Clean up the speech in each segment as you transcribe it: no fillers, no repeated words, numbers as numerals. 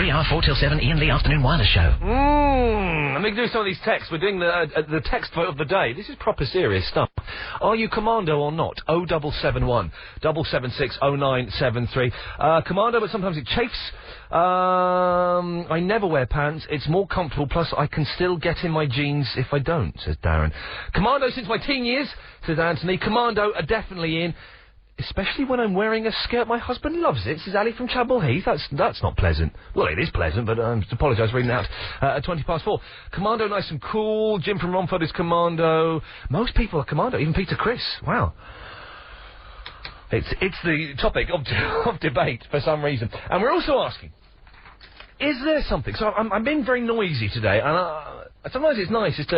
3 hour 4 till 7 Iain Lee Afternoon Wireless Show. Let me do some of these texts. We're doing the text vote of the day. This is proper serious stuff. Are you commando or not? 0771 776 0973. Commando, but sometimes it chafes. I never wear pants. It's more comfortable, plus I can still get in my jeans if I don't, says Darren. Commando since my teen years, says Anthony. Commando are definitely in. Especially when I'm wearing a skirt. My husband loves it, says Ali from Chapel Heath. That's not pleasant. Well, it is pleasant, but I apologise for reading that at 4:20. Commando, nice and cool. Jim from Romford is commando. Most people are commando, even Peter Chris. Wow. It's the topic of debate for some reason. And we're also asking, is there something... So I'm being very noisy today, and sometimes it's nice just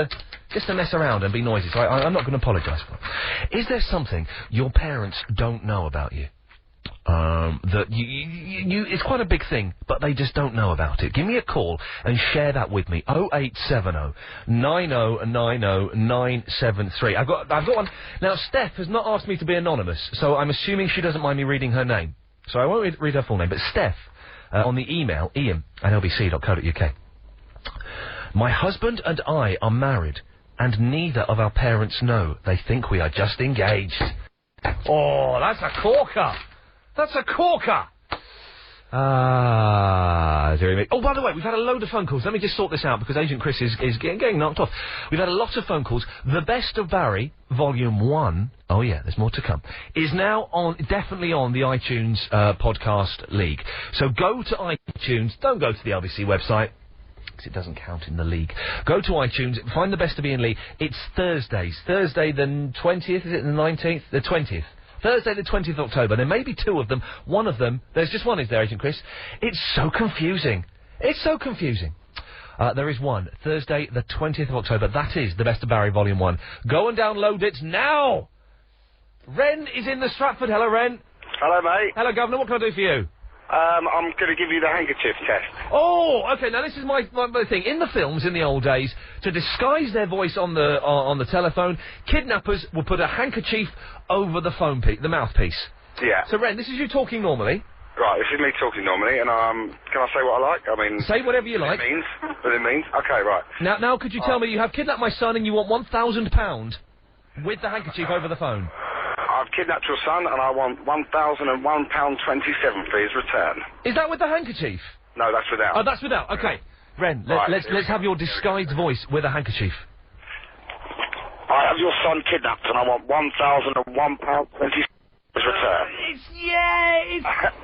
to mess around and be noisy, so I'm not going to apologise for it. Is there something your parents don't know about you? That you it's quite a big thing, but they just don't know about it. Give me a call and share that with me. 0870 9090 973. I've got one. Now, Steph has not asked me to be anonymous, so I'm assuming she doesn't mind me reading her name. So I won't read her full name, but Steph, on the email, ian@lbc.co.uk. My husband and I are married, and neither of our parents know. They think we are just engaged. Oh, that's a corker! That's a corker! Oh, by the way, we've had a load of phone calls. Let me just sort this out, because Agent Chris is getting knocked off. We've had a lot of phone calls. The Best of Barry, Volume 1, oh yeah, there's more to come, is now definitely on the iTunes podcast league. So go to iTunes, don't go to the LBC website, because it doesn't count in the league. Go to iTunes, find The Best of Iain Lee. It's Thursdays. Thursday the 20th, is it the 19th? The 20th. Thursday the 20th of October. There may be two of them. One of them, there's just one, is there, Agent Chris? It's so confusing. It's so confusing. There is one. Thursday the 20th of October. That is The Best of Barry Volume 1. Go and download it now! Ren is in the Stratford. Hello, Ren. Hello, mate. Hello, Governor. What can I do for you? I'm going to give you the handkerchief test. Oh, okay. Now this is my thing. In the films, in the old days, to disguise their voice on the telephone, kidnappers would put a handkerchief over the the mouthpiece. Yeah. So, Ren, this is you talking normally. Right. This is me talking normally, and can I say what I like? I mean, say whatever you like. What it means. Okay, right. Now, could you tell me you have kidnapped my son and you want £1,000 with the handkerchief over the phone? I've kidnapped your son, and I want £1,001.27 for his return. Is that with the handkerchief? No, that's without. Oh, that's without. Okay, Ren, let's have your disguised voice with a handkerchief. I have your son kidnapped, and I want £1,001.27 for his return.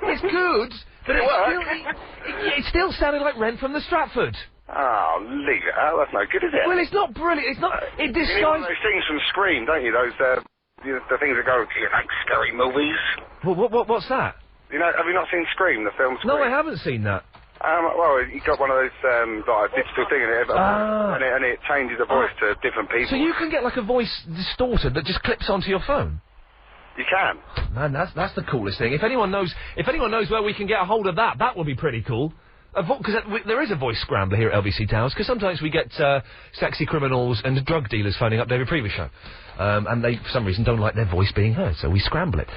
It's good, but it still sounded like Ren from the Stratford. Oh, leave it out. That's no good, is it? Well, it's not brilliant. It's not. It disguises. You know one of those things from Scream, don't you? Those the things that go, do you like scary movies? What's that? You know, have you not seen Scream, the film Scream? No, I haven't seen that. Well, you got one of those, like a digital thing in it, and it changes the voice to different people. So you can get like a voice distorted that just clips onto your phone? You can. Man, that's the coolest thing. If anyone knows where we can get a hold of that, that would be pretty cool. Because there is a voice scrambler here at LBC Towers, because sometimes we get sexy criminals and drug dealers phoning up David Previous show. And they, for some reason, don't like their voice being heard, so we scramble it.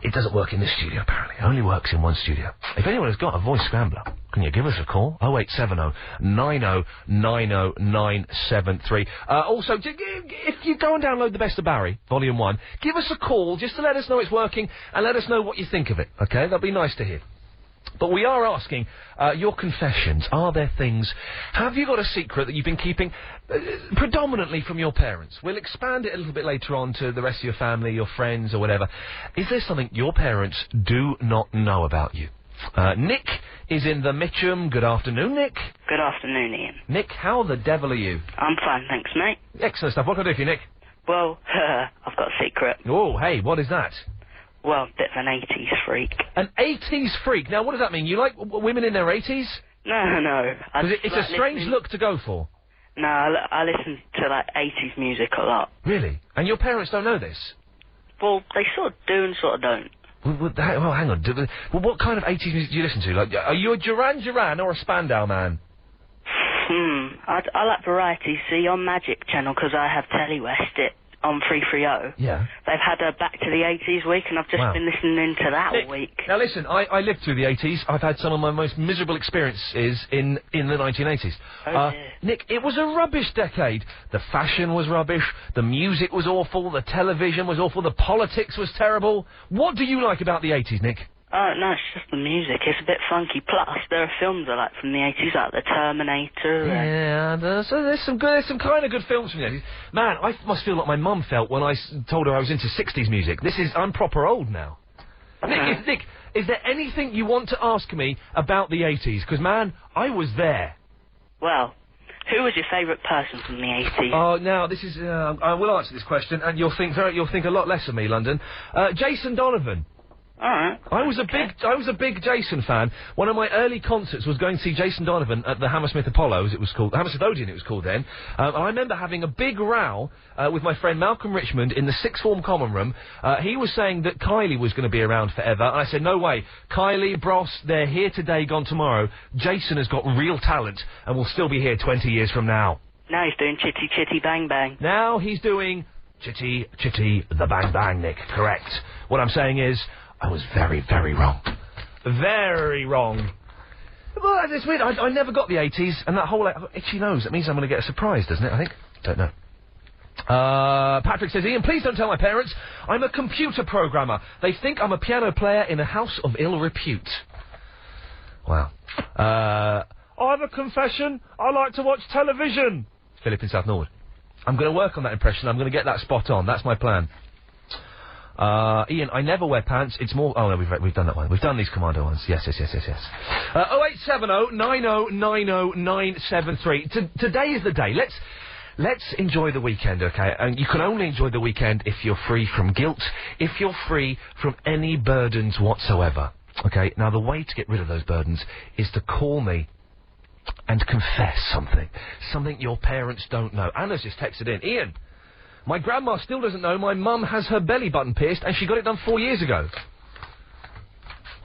It doesn't work in this studio, apparently. It only works in one studio. If anyone has got a voice scrambler, can you give us a call? 0870 9090 973. Also, if you go and download The Best of Barry, Volume 1, give us a call just to let us know it's working and let us know what you think of it, okay? That'd be nice to hear. But we are asking your confessions. Are there things... Have you got a secret that you've been keeping predominantly from your parents? We'll expand it a little bit later on to the rest of your family, your friends, or whatever. Is there something your parents do not know about you? Nick is in the Mitcham. Good afternoon, Nick. Good afternoon, Ian. Nick, how the devil are you? I'm fine, thanks, mate. Excellent stuff. What can I do for you, Nick? Well, I've got a secret. Oh, hey, what is that? Well, bit of an 80s freak. An 80s freak? Now, what does that mean? You like women in their 80s? No. It's a strange look to go for. No, I listen to, 80s music a lot. Really? And your parents don't know this? Well, they sort of do and sort of don't. Well, hang on. What kind of 80s music do you listen to? Like, are you a Duran Duran or a Spandau man? I like variety, see, on Magic Channel, because I have Telly West. It on 330. Yeah. They've had a Back to the 80s week, and I've just been listening to that all week. Now listen, I lived through the 80s. I've had some of my most miserable experiences in the 1980s. Nick, it was a rubbish decade. The fashion was rubbish, the music was awful, the television was awful, the politics was terrible. What do you like about the 80s, Nick? No, it's just the music. It's a bit funky. Plus, there are films I like from the 80s, like The Terminator. Yeah, so there's some kind of good films from the 80s. Man, I must feel like my mum felt when I told her I was into 60s music. I'm proper old now. Nick, is there anything you want to ask me about the 80s? Because, man, I was there. Well, who was your favourite person from the 80s? Oh, now, this is... I will answer this question, and you'll think a lot less of me, London. Jason Donovan. Alright. I was a big Jason fan. One of my early concerts was going to see Jason Donovan at the Hammersmith Apollo, as it was called, Hammersmith Odeon it was called then. And I remember having a big row with my friend Malcolm Richmond in the sixth form common room. He was saying that Kylie was going to be around forever, and I said, no way. Kylie, Bros, they're here today, gone tomorrow. Jason has got real talent and will still be here 20 years from now. Now he's doing Chitty Chitty Bang Bang. Now he's doing Chitty Chitty the Bang Bang, Nick. Correct. What I'm saying is, I was very, very wrong. Very wrong. Well, it's weird. I never got the 80s, and that whole itchy nose, that means I'm going to get a surprise, doesn't it, I think? Don't know. Patrick says, Ian, please don't tell my parents. I'm a computer programmer. They think I'm a piano player in a house of ill repute. Wow. I have a confession. I like to watch television. Philip in South Norwood. I'm going to work on that impression. I'm going to get that spot on. That's my plan. Ian, I never wear pants. It's more... Oh, no, we've done that one. We've done these commando ones. Yes. 0870 9090 973. Today is the day. Let's enjoy the weekend, okay? And you can only enjoy the weekend if you're free from guilt, if you're free from any burdens whatsoever. Okay? Now, the way to get rid of those burdens is to call me and confess something. Something your parents don't know. Anna's just texted in. Ian... My grandma still doesn't know my mum has her belly button pierced, and she got it done 4 years ago.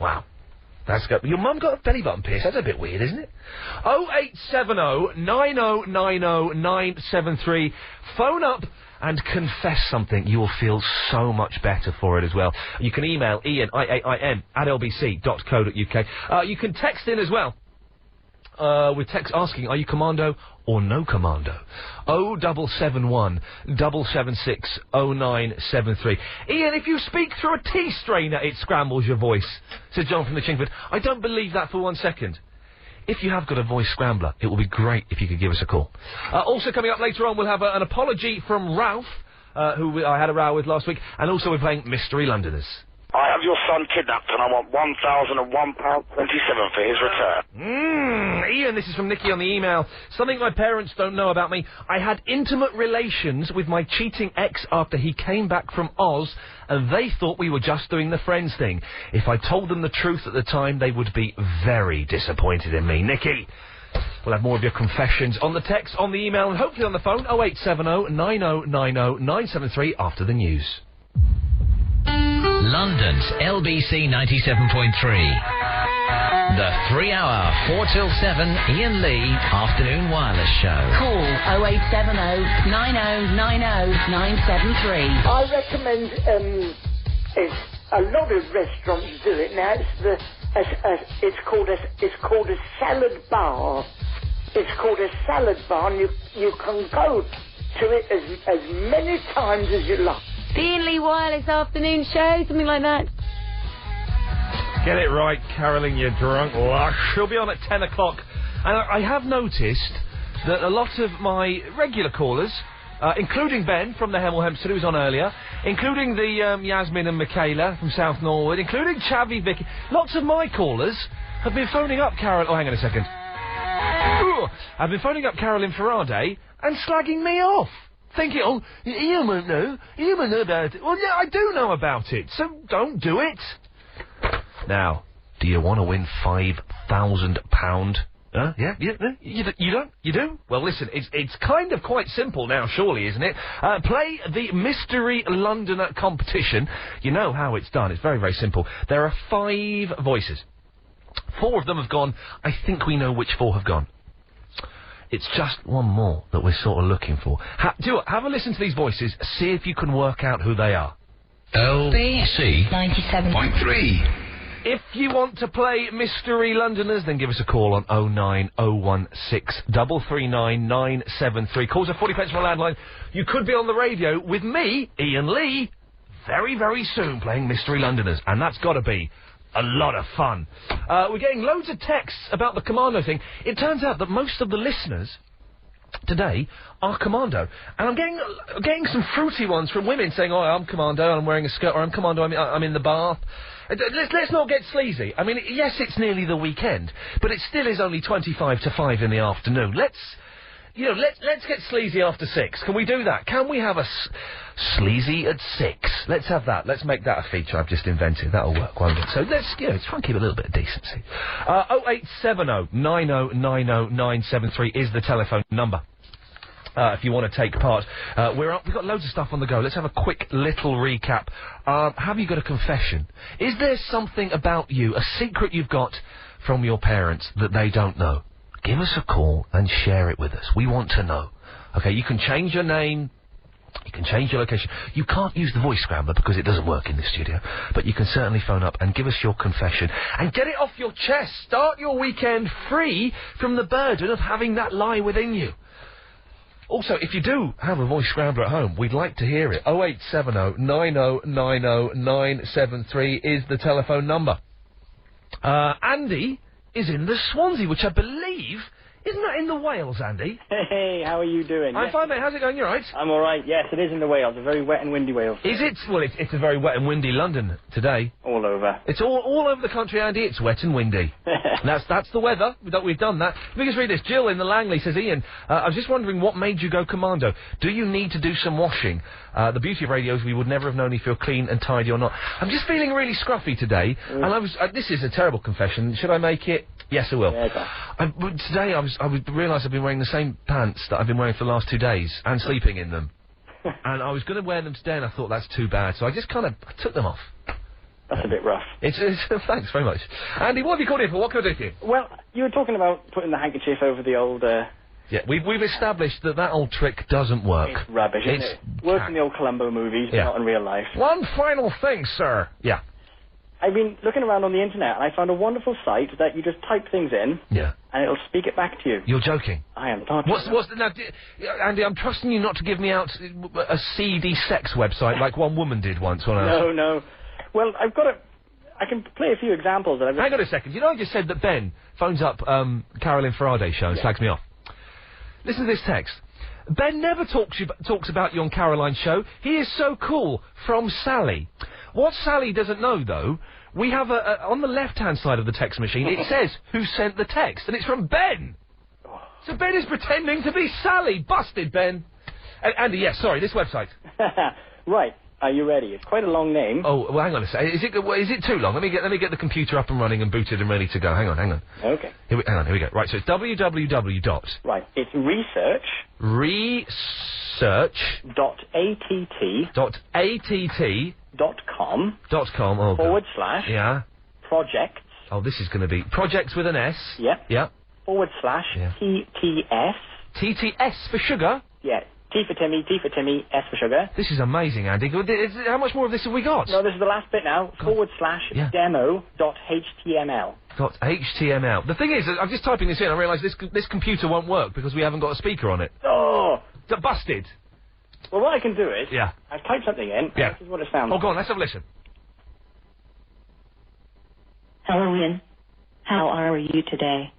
Wow. That's good. Your mum got a belly button pierced? That's a bit weird, isn't it? 0870 9090 973. Phone up and confess something. You will feel so much better for it as well. You can email Ian, IAIN, @lbc.co.uk. You can text in as well. With text asking, are you commando or no commando? 0771 776 0973. Ian, if you speak through a tea strainer, it scrambles your voice, said John from the Chingford. I don't believe that for 1 second. If you have got a voice scrambler, it will be great if you could give us a call. Also coming up later on, we'll have an apology from Ralph, who I had a row with last week, and also we're playing Mystery Londoners. I have your son kidnapped, and I want £1,001.27 for his return. Ian, this is from Nikki on the email. Something my parents don't know about me. I had intimate relations with my cheating ex after he came back from Oz, and they thought we were just doing the friends thing. If I told them the truth at the time, they would be very disappointed in me. Nikki, we'll have more of your confessions on the text, on the email, and hopefully on the phone. 0870 9090 973 after the news. London's LBC 97.3. The 3-hour 4 till 7 Ian Lee Afternoon Wireless Show. Call 0870 9090 973. I recommend a lot of restaurants do it now. It's called a salad bar. It's called a salad bar, and you can go to it as many times as you like. The Ian Lee Wireless Afternoon Show, something like that. Get it right, Carolyn, you drunk lush. She'll be on at 10 o'clock. And I have noticed that a lot of my regular callers, including Ben from the Hemel Hempstead, who was on earlier, including the Yasmin and Michaela from South Norwood, including Chavi, Vicky, lots of my callers have been phoning up Carol... Oh, hang on a second. I've been phoning up Carolyn Faraday and slagging me off. Thinking, oh, Ian won't know about it. Well, yeah, I do know about it, so don't do it. Now, do you want to win £5,000? Yeah, you do? Well, listen, it's kind of quite simple now, surely, isn't it? Play the Mystery Londoner competition. You know how it's done. It's very, very simple. There are 5 voices. 4 of them have gone. I think we know which 4 have gone. It's just one more that we're sort of looking for. Do you know what? Have a listen to these voices, see if you can work out who they are. LBC 97.3. If you want to play Mystery Londoners, then give us a call on 09016 339 973. Calls are 40 pence from a landline. You could be on the radio with me, Iain Lee, very, very soon playing Mystery Londoners, and that's got to be a lot of fun. We're getting loads of texts about the Commando thing. It turns out that most of the listeners today are Commando, and I'm getting some fruity ones from women saying, "Oh, I'm Commando, and I'm wearing a skirt," or "I'm Commando, I'm in the bath." Let's not get sleazy. I mean, yes, it's nearly the weekend, but it still is only 25 to 5 in the afternoon. Let's get sleazy after 6. Can we do that? Can we have a sleazy at 6? Let's have that. Let's make that a feature I've just invented. That'll work, won't it? So let's, try and keep a little bit of decency. 0870 9090 973 is the telephone number. If you want to take part. We've got loads of stuff on the go. Let's have a quick little recap. Have you got a confession? Is there something about you, a secret you've got from your parents that they don't know? Give us a call and share it with us. We want to know. Okay, you can change your name. You can change your location. You can't use the voice scrambler because it doesn't work in the studio. But you can certainly phone up and give us your confession. And get it off your chest. Start your weekend free from the burden of having that lie within you. Also, if you do have a voice scrambler at home, we'd like to hear it. 0870 9090 973 is the telephone number. Andy is in the Swansea, which I believe... Isn't that in the Wales, Andy? Hey, how are you doing? I'm fine, mate. How's it going? You all right? I'm all right. Yes, it is in the Wales. A very wet and windy Wales. Is it? Well, it's a very wet and windy London today. All over. It's all over the country, Andy. It's wet and windy. That's the weather. We've done that. Let me just read this. Jill in the Langley says, Iain, I was just wondering what made you go Commando. Do you need to do some washing? The beauty of radio is we would never have known if you're clean and tidy or not. I'm just feeling really scruffy today, and I was... this is a terrible confession. Should I make it? Yes, I will. Yeah, today I realised I've been wearing the same pants that I've been wearing for the last 2 days, and sleeping in them. And I was going to wear them today, and I thought that's too bad, so I just kind of took them off. That's a bit rough. It's thanks very much. Andy, what have you called in for? What can I do for you? Well, you were talking about putting the handkerchief over the old... Yeah, we've established that old trick doesn't work. It's rubbish, isn't it? Works in the old Columbo movies, but not in real life. One final thing, sir. Yeah. I've been looking around on the internet, and I found a wonderful site that you just type things in, and it'll speak it back to you. You're joking? I am not. Andy, I'm trusting you not to give me out a seedy sex website like one woman did once on Earth. No. Well, I can play a few examples that I've... Hang on a second. You know I just said that Ben phones up Carolyn Faraday's show and slags me off. Listen to this text. Ben never talks about you on Caroline's show. He is so cool. From Sally. What Sally doesn't know, though, we have on the left-hand side of the text machine, it says who sent the text, and it's from Ben. So Ben is pretending to be Sally. Busted, Ben. Andy, yes, sorry, this website. Right. Are you ready? It's quite a long name. Oh, well, hang on a second. Is it too long? Let me get the computer up and running and booted and ready to go. Hang on. Okay. Here we go. Right, so it's www. Right, it's research. .att.com. Oh, / Yeah. Projects. Oh, this is going to be projects with an S. Yep. Yeah. / TTS. TTS for sugar. Yeah. T for Timmy, S for sugar. This is amazing, Andy. How much more of this have we got? No, this is the last bit now. / demo.html. .html. The thing is, I'm just typing this in, I realise this computer won't work because we haven't got a speaker on it. Oh! Busted. Well, what I can do is... Yeah. I've typed something in, and this is what it sounds like. Oh, go on, let's have a listen. Hello, Iain. How are you today?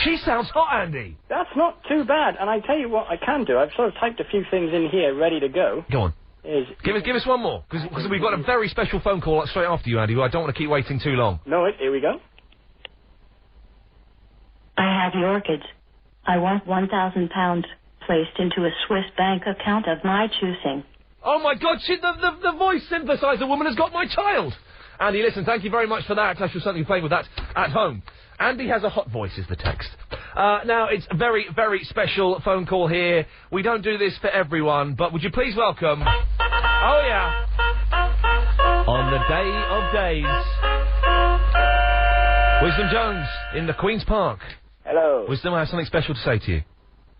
She sounds hot, Andy. That's not too bad, and I tell you what I can do. I've sort of typed a few things in here ready to go. Go on. Give us one more, because we've got a very special phone call straight after you, Andy. I don't want to keep waiting too long. No, here we go. I have your orchids. I want £1,000 placed into a Swiss bank account of my choosing. Oh my God! The voice synthesizer woman has got my child. Andy, listen, thank you very much for that. I shall certainly be playing with that at home. Andy has a hot voice, is the text. Now, it's a very, very special phone call here. We don't do this for everyone, but would you please welcome... Oh, yeah. On the day of days... Wisdom Jones in the Queen's Park. Hello. Wisdom, I have something special to say to you.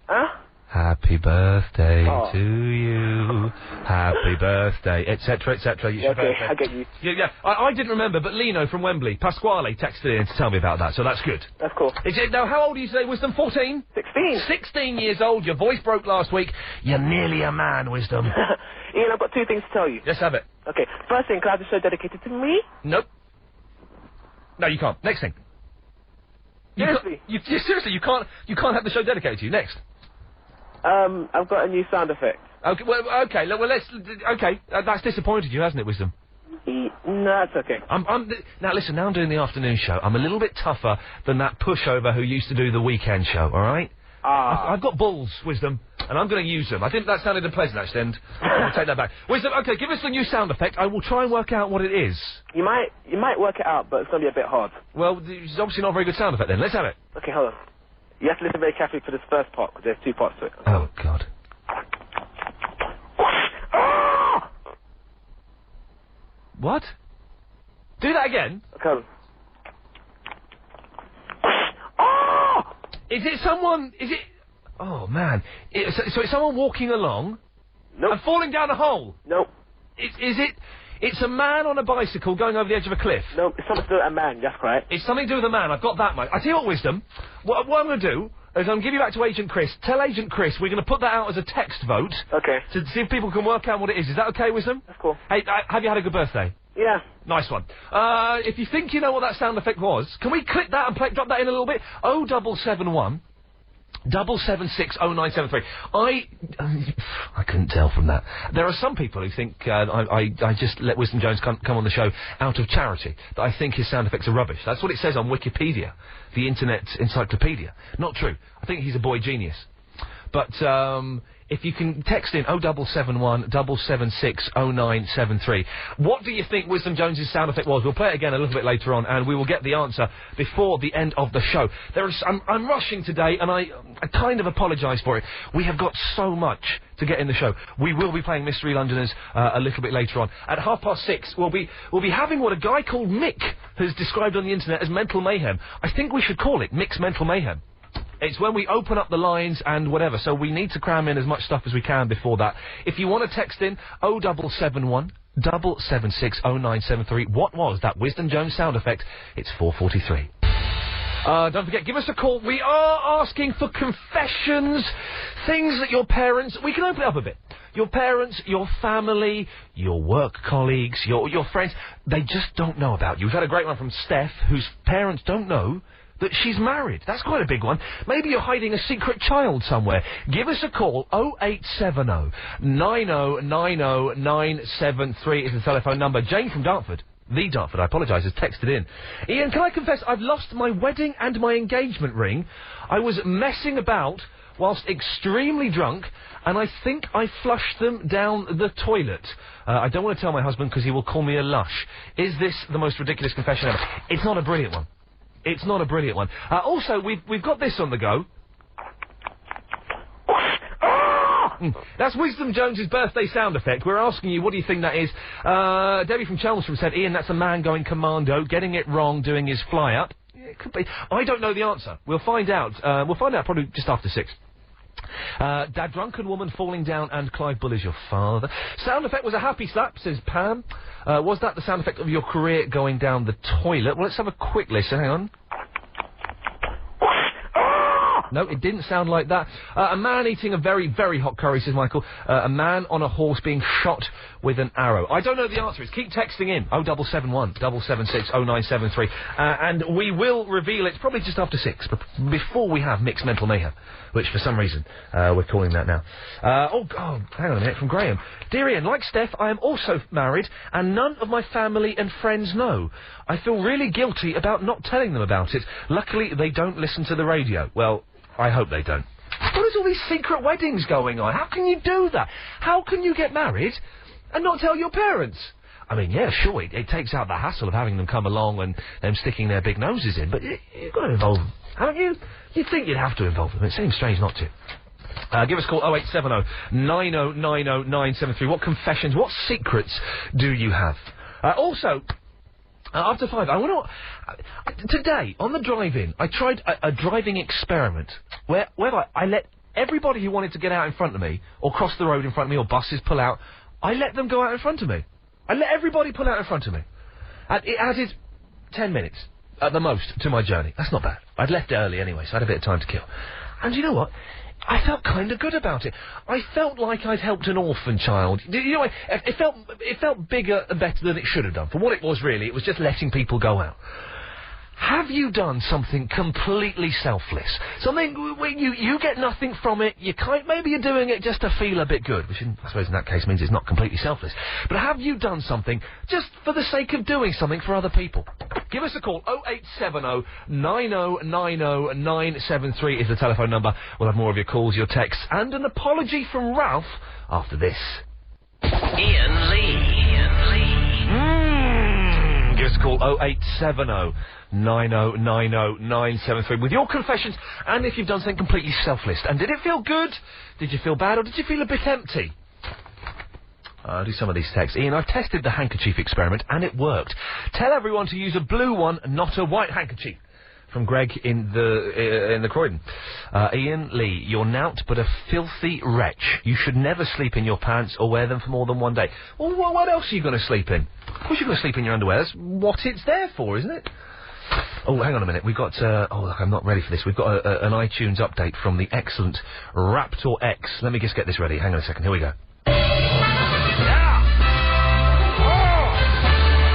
Huh? Happy birthday to you. Happy birthday, etc., etc. Yeah, okay, I get you. Yeah. I didn't remember, but Lino from Wembley, Pasquale, texted in to tell me about that, so that's good. That's cool. Now, how old are you today, Wisdom? 14? 16. 16 years old. Your voice broke last week. You're nearly a man, Wisdom. Ian, I've got 2 things to tell you. Let's have it. Okay, first thing, can I have the show dedicated to me? Nope. No, you can't. Next thing. Seriously? Seriously, you can't have the show dedicated to you. Next. I've got a new sound effect. Okay, that's disappointed you, hasn't it, Wisdom? No, it's okay. Now listen, now I'm doing the afternoon show. I'm a little bit tougher than that pushover who used to do the weekend show, alright? I've got balls, Wisdom, and I'm going to use them. I think that sounded unpleasant, actually, and I'll take that back. Wisdom, okay, give us the new sound effect. I will try and work out what it is. You might work it out, but it's going to be a bit hard. Well, it's obviously not a very good sound effect then. Let's have it. Okay, hold on. You have to listen very carefully for this first part, because there's 2 parts to it. Oh, God. What? Do that again. Okay. Is it someone... Oh, man. So it's someone walking along... Nope. And falling down a hole? Nope. It's a man on a bicycle going over the edge of a cliff? Nope, it's something to do with a man, that's correct. It's something to do with a man, I've got that, mate. I tell you what, Wisdom, what I'm going to do is I'm going to give you back to Agent Chris. Tell Agent Chris we're going to put that out as a text vote. Okay. To see if people can work out what it is. Is that okay, Wisdom? That's cool. Hey, have you had a good birthday? Yeah. Nice one. If you think you know what that sound effect was, can we click that and drop that in a little bit? 0771 7760973. I couldn't tell from that. There are some people who think I just let Wisdom Jones come on the show out of charity. That I think his sound effects are rubbish. That's what it says on Wikipedia, the Internet Encyclopedia. Not true. I think he's a boy genius. But if you can text in 0771 7760973. What do you think Wisdom Jones's sound effect was? We'll play it again a little bit later on, and we will get the answer before the end of the show. I'm rushing today, and I kind of apologise for it. We have got so much to get in the show. We will be playing Mystery Londoners a little bit later on. At 6:30, we'll be having what a guy called Mick has described on the internet as mental mayhem. I think we should call it Mick's Mental Mayhem. It's when we open up the lines and whatever, so we need to cram in as much stuff as we can before that. If you want to text in, 0771 7760973. What was that Wisdom Jones sound effect? It's 4:43. Don't forget, give us a call. We are asking for confessions, things that your parents... We can open it up a bit. Your parents, your family, your work colleagues, your friends, they just don't know about you. We've had a great one from Steph, whose parents don't know that she's married. That's quite a big one. Maybe you're hiding a secret child somewhere. Give us a call. 0870 9090 973 is the telephone number. Jane from Dartford, I apologise, has texted in. Ian, can I confess I've lost my wedding and my engagement ring? I was messing about whilst extremely drunk, and I think I flushed them down the toilet. I don't want to tell my husband because he will call me a lush. Is this the most ridiculous confession ever? It's not a brilliant one. It's not a brilliant one. Also, we've got this on the go. That's Wisdom Jones's birthday sound effect. We're asking you, what do you think that is? Debbie from Chelmsford said, Ian, that's a man going commando, getting it wrong, doing his fly-up. Yeah, it could be. I don't know the answer. We'll find out. We'll find out probably just after 6. Dad, drunken woman falling down, and Clive Bull is your father. Sound effect was a happy slap, says Pam. Was that the sound effect of your career going down the toilet? Well, let's have a quick listen. Hang on. No, it didn't sound like that. A man eating a very, very hot curry, says Michael. A man on a horse being shot with an arrow. I don't know the answer. Keep texting in. 0771 7760973. And we will reveal it probably just after 6, but before we have Mixed Mental Mayhem, which for some reason we're calling that now. Hang on a minute, from Graham. Dear Ian, like Steph, I am also married, and none of my family and friends know. I feel really guilty about not telling them about it. Luckily, they don't listen to the radio. Well, I hope they don't. What is all these secret weddings going on? How can you do that? How can you get married and not tell your parents? I mean, yeah, sure, it takes out the hassle of having them come along and them sticking their big noses in, but you've got to involve them, haven't you? You'd think you'd have to involve them. It seems strange not to. Give us a call, 0870 9090 973. What confessions, what secrets do you have? Also, After 5, I want to... today, on the drive-in, I tried a driving experiment where I let everybody who wanted to get out in front of me, or cross the road in front of me, or buses pull out, I let them go out in front of me. I let everybody pull out in front of me. And it added 10 minutes, at the most, to my journey. That's not bad. I'd left early anyway, so I had a bit of time to kill. And you know what? I felt kind of good about it. I felt like I'd helped an orphan child. You know, it felt bigger and better than it should have done. For what it was, really, it was just letting people go out. Have you done something completely selfless? Something where you get nothing from it, maybe you're doing it just to feel a bit good, which I suppose in that case means it's not completely selfless. But have you done something just for the sake of doing something for other people? Give us a call, 0870 9090 973 is the telephone number. We'll have more of your calls, your texts, and an apology from Ralph after this. Iain Lee. Give us a call, 0870 9090 973 with your confessions, and if you've done something completely selfless. And did it feel good? Did you feel bad, or did you feel a bit empty? I'll do some of these texts. Iain, I've tested the handkerchief experiment, and it worked. Tell everyone to use a blue one, not a white handkerchief. From Greg in the Croydon. Iain Lee, you're naught but a filthy wretch. You should never sleep in your pants or wear them for more than one day. Well, what else are you going to sleep in? Of course you're going to sleep in your underwear. That's what it's there for, isn't it? Oh, hang on a minute. We've got... oh, look, I'm not ready for this. We've got an iTunes update from the excellent Raptor X. Let me just get this ready. Hang on a second. Here we go.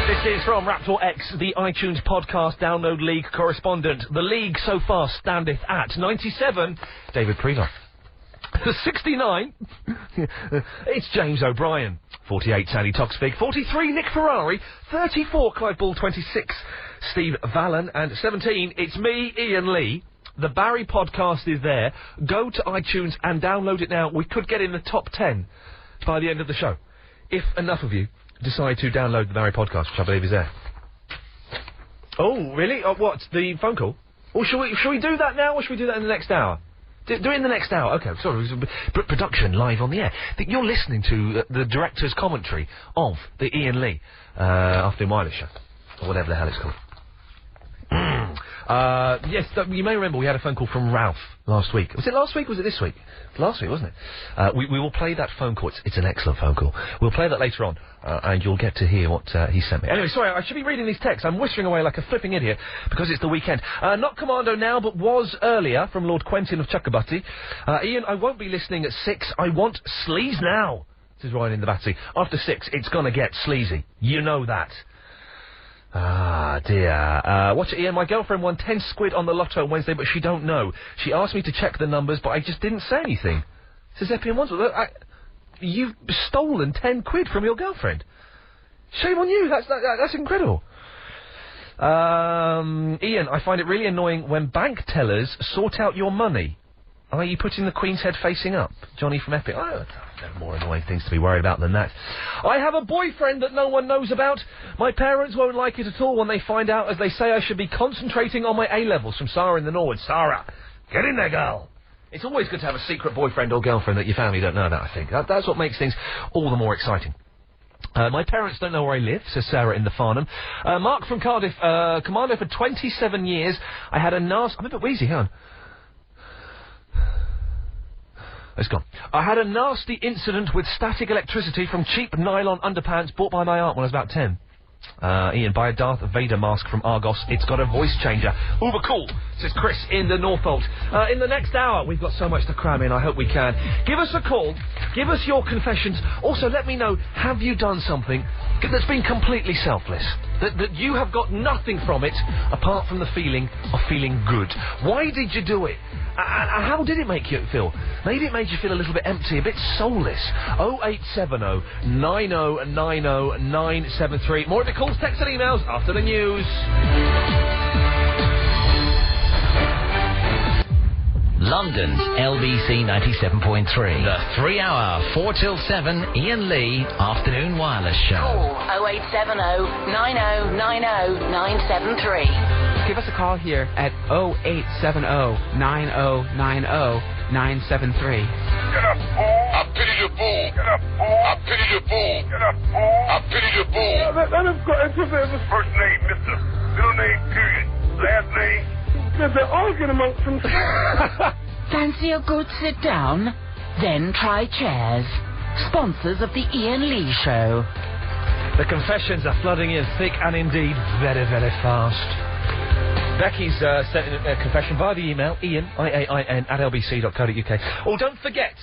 This is from Raptor X, the iTunes podcast download league correspondent. The league so far standeth at 97, David Preloff. 69, it's James O'Brien. 48, Sandy Toxvig. 43, Nick Ferrari. 34, Clive Ball. 26, Steve Vallen. And 17, it's me, Iain Lee. The Barry podcast is there. Go to iTunes and download it now. We could get in the top 10 by the end of the show, if enough of you decide to download the Barry podcast, which I believe is there. Oh, really? What? The phone call? Or shall we do that now, or shall we do that in the next hour? Do it in the next hour. Okay, sorry. Production live on the air. You're listening to the director's commentary of the Iain Lee Afternoon Wireless Show, or whatever the hell it's called. Yes, you may remember we had a phone call from Ralph last week. Was it last week or was it this week? Last week, wasn't it? We will play that phone call. It's an excellent phone call. We'll play that later on, and you'll get to hear what he sent me. Anyway, sorry, I should be reading these texts. I'm whistling away like a flipping idiot because it's the weekend. Not Commando now, but was earlier, from Lord Quentin of Chuckabutty. Iain, I won't be listening at 6. I want sleaze now. This is Ryan in the Battersea. After 6, it's gonna get sleazy. You know that. Ah, dear. Watch it, Iain. My girlfriend won 10 squid on the lotto on Wednesday, but she don't know. She asked me to check the numbers, but I just didn't say anything. Says Epian Wandsworth. You've stolen 10 quid from your girlfriend. Shame on you. That's incredible. Iain, I find it really annoying when bank tellers sort out your money. Are you putting the Queen's head facing up? Johnny from Epic. There are more annoying things to be worried about than that. I have a boyfriend that no one knows about. My parents won't like it at all when they find out, as they say I should be concentrating on my A-levels. From Sarah in the Norwood. Sarah, get in there, girl. It's always good to have a secret boyfriend or girlfriend that your family don't know about, I think. That's what makes things all the more exciting. My parents don't know where I live, says Sarah in the Farnham. Mark from Cardiff, commando for 27 years. I had a nasty... I'm a bit wheezy, hang on. It's gone. I had a nasty incident with static electricity from cheap nylon underpants bought by my aunt when I was about 10. Iain, buy a Darth Vader mask from Argos. It's got a voice changer. Uber cool, says Chris in the Norfolk. In the next hour, we've got so much to cram in. I hope we can. Give us a call. Give us your confessions. Also, let me know, have you done something that's been completely selfless? That you have got nothing from it apart from the feeling of feeling good. Why did you do it? How did it make you feel? Maybe it made you feel a little bit empty, a bit soulless. 0870 9090 973. More of the calls, texts and emails after the news. London's LBC 97.3. The 3-hour, 4 till 7, Iain Lee Afternoon Wireless Show. Call 0870 9090 973. Give us a call here at 0870 9090 973. Get up, fool! I pity the fool! Get up, fool. I pity the fool. Get up, fool. I pity the fool. Let him go into the First name, mister. Middle name, period. Last name. They're all getting amongst themselves. Fancy a good sit down? Then try chairs. Sponsors of the Iain Lee Show. The confessions are flooding in thick and indeed very, very fast. Becky's sent in a confession via the email, Iain, IAIN, @lbc.co.uk. Oh, don't forget,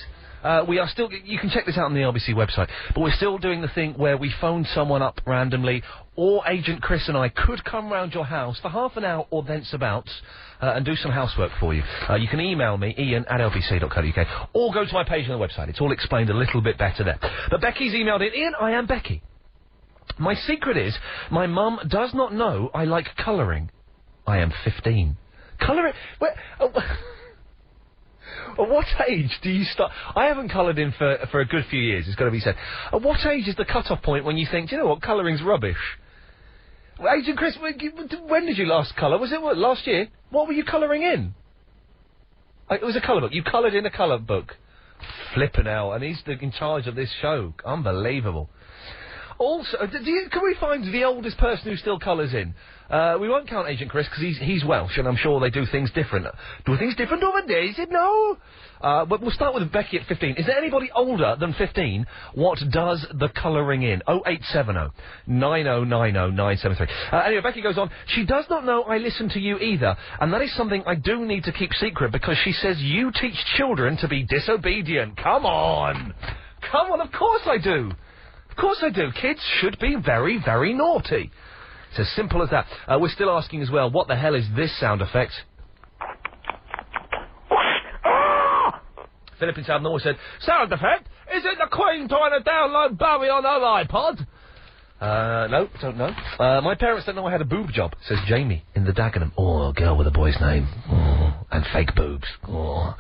we are still... You can check this out on the LBC website, but we're still doing the thing where we phone someone up randomly, or Agent Chris and I could come round your house for half an hour or thenceabouts and do some housework for you. You can email me, Iain, @lbc.co.uk, or go to my page on the website. It's all explained a little bit better there. But Becky's emailed in, Iain, I am Becky. My secret is, my mum does not know I like colouring. I am 15. Colouring... At what age do you start... I haven't coloured in for a good few years, it's got to be said. At what age is the cut-off point when you think, do you know what, colouring's rubbish? Well, Agent Chris, when did you last colour? Was it, last year? What were you colouring in? It was a colour book. You coloured in a colour book. Flippin' hell, and he's in charge of this show. Unbelievable. Also, can we find the oldest person who still colours in? We won't count Agent Chris because he's Welsh and I'm sure they do things different. Do things different over there? Is it no? But we'll start with Becky at 15. Is there anybody older than 15? What does the colouring in? 0870 9090 973. Anyway, Becky goes on. She does not know I listen to you either, and that is something I do need to keep secret because she says you teach children to be disobedient. Come on! Come on, of course I do! Of course I do. Kids should be very, very naughty. It's as simple as that. We're still asking as well, what the hell is this sound effect? Philip in South North said, sound effect? Is it the Queen trying to download Bowie on her iPod? No, don't know. My parents don't know I had a boob job, says Jamie in the Dagenham. Oh, a girl with a boy's name. Oh, and fake boobs. Oh.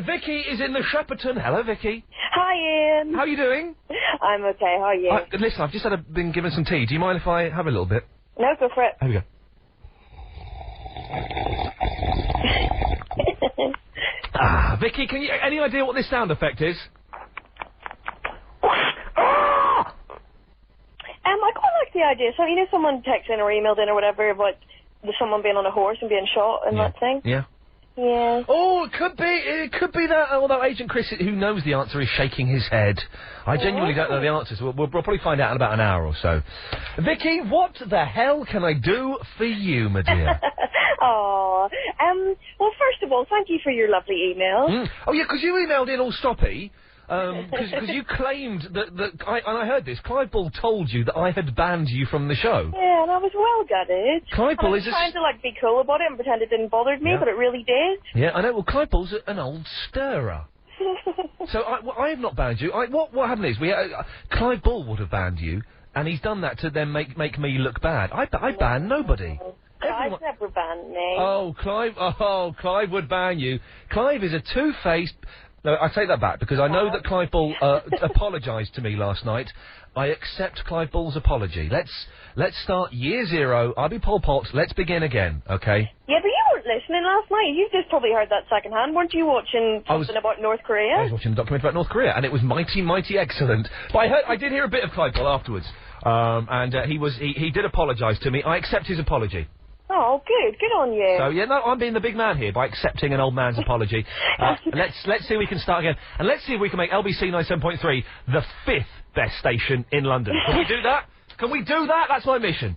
Vicky is in the Shepperton. Hello, Vicky. Hi, Ian. How are you doing? I'm okay, how are you? Listen, I've just been given some tea. Do you mind if I have a little bit? No, go for it. Here we go. Vicky, any idea what this sound effect is? I quite like the idea. So, you know, someone texted in or emailed in or whatever about someone being on a horse and being shot and that thing? Yeah. Yeah. Oh, it could be that, although Agent Chris, who knows the answer, is shaking his head. I genuinely don't know the answer, so we'll probably find out in about an hour or so. Vicky, what the hell can I do for you, my dear? Oh, well, first of all, thank you for your lovely email. Oh, yeah, because you emailed in all stoppy. Because you claimed that I heard this. Clive Bull told you that I had banned you from the show. Yeah, and I was well gutted. Clive Bull I was trying to be cool about it and pretend it didn't bother me, but it really did. Yeah, I know. Well, Clive Bull's an old stirrer. So I have not banned you. What happened is Clive Bull would have banned you, and he's done that to then make me look bad. I banned nobody. Clive's never banned me. Oh, Clive would ban you. Clive is a two-faced... No, I take that back, because I know that Clive Bull apologised to me last night. I accept Clive Bull's apology. Let's start year zero. I'll be Pol Pot. Let's begin again, okay? Yeah, but you weren't listening last night. You just probably heard that second-hand. Weren't you watching something about North Korea? I was watching a documentary about North Korea, and it was mighty, mighty excellent. But I did hear a bit of Clive Bull afterwards, and he did apologise to me. I accept his apology. Oh, good. Good on you. So, yeah, no, I'm being the big man here by accepting an old man's apology. Let's see if we can start again. And let's see if we can make LBC 97.3 the 5th best station in London. Can we do that? Can we do that? That's my mission.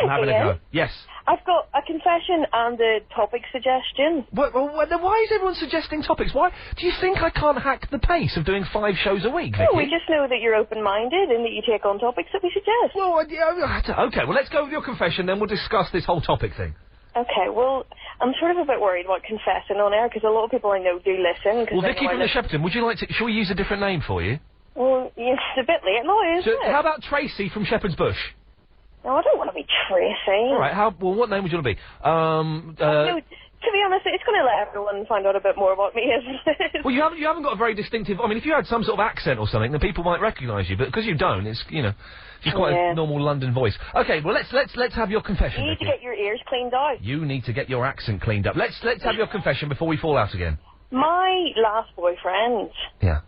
I'm having a go. Yes. I've got a confession and a topic suggestion. Then why is everyone suggesting topics? Why do you think I can't hack the pace of doing 5 shows a week, Vicky? No, we just know that you're open-minded and that you take on topics that we suggest. Well, okay, well, let's go with your confession, then we'll discuss this whole topic thing. Okay, well, I'm sort of a bit worried about confessing on air, because a lot of people I know do listen. Well, Vicky from the Shepperton, would you like to... Shall we use a different name for you? Well, it's a bit late now, isn't it? How about Tracy from Shepherd's Bush? No, I don't want to be Tracy. All right, what name would you want to be? No, to be honest, it's going to let everyone find out a bit more about me, isn't it? Well, you haven't got a very distinctive... I mean, if you had some sort of accent or something, then people might recognise you, but because you don't, it's, just quite a normal London voice. Okay, well, let's have your confession, You need to get your ears cleaned out. You need to get your accent cleaned up. Let's have your confession before we fall out again. My last boyfriend... Yeah.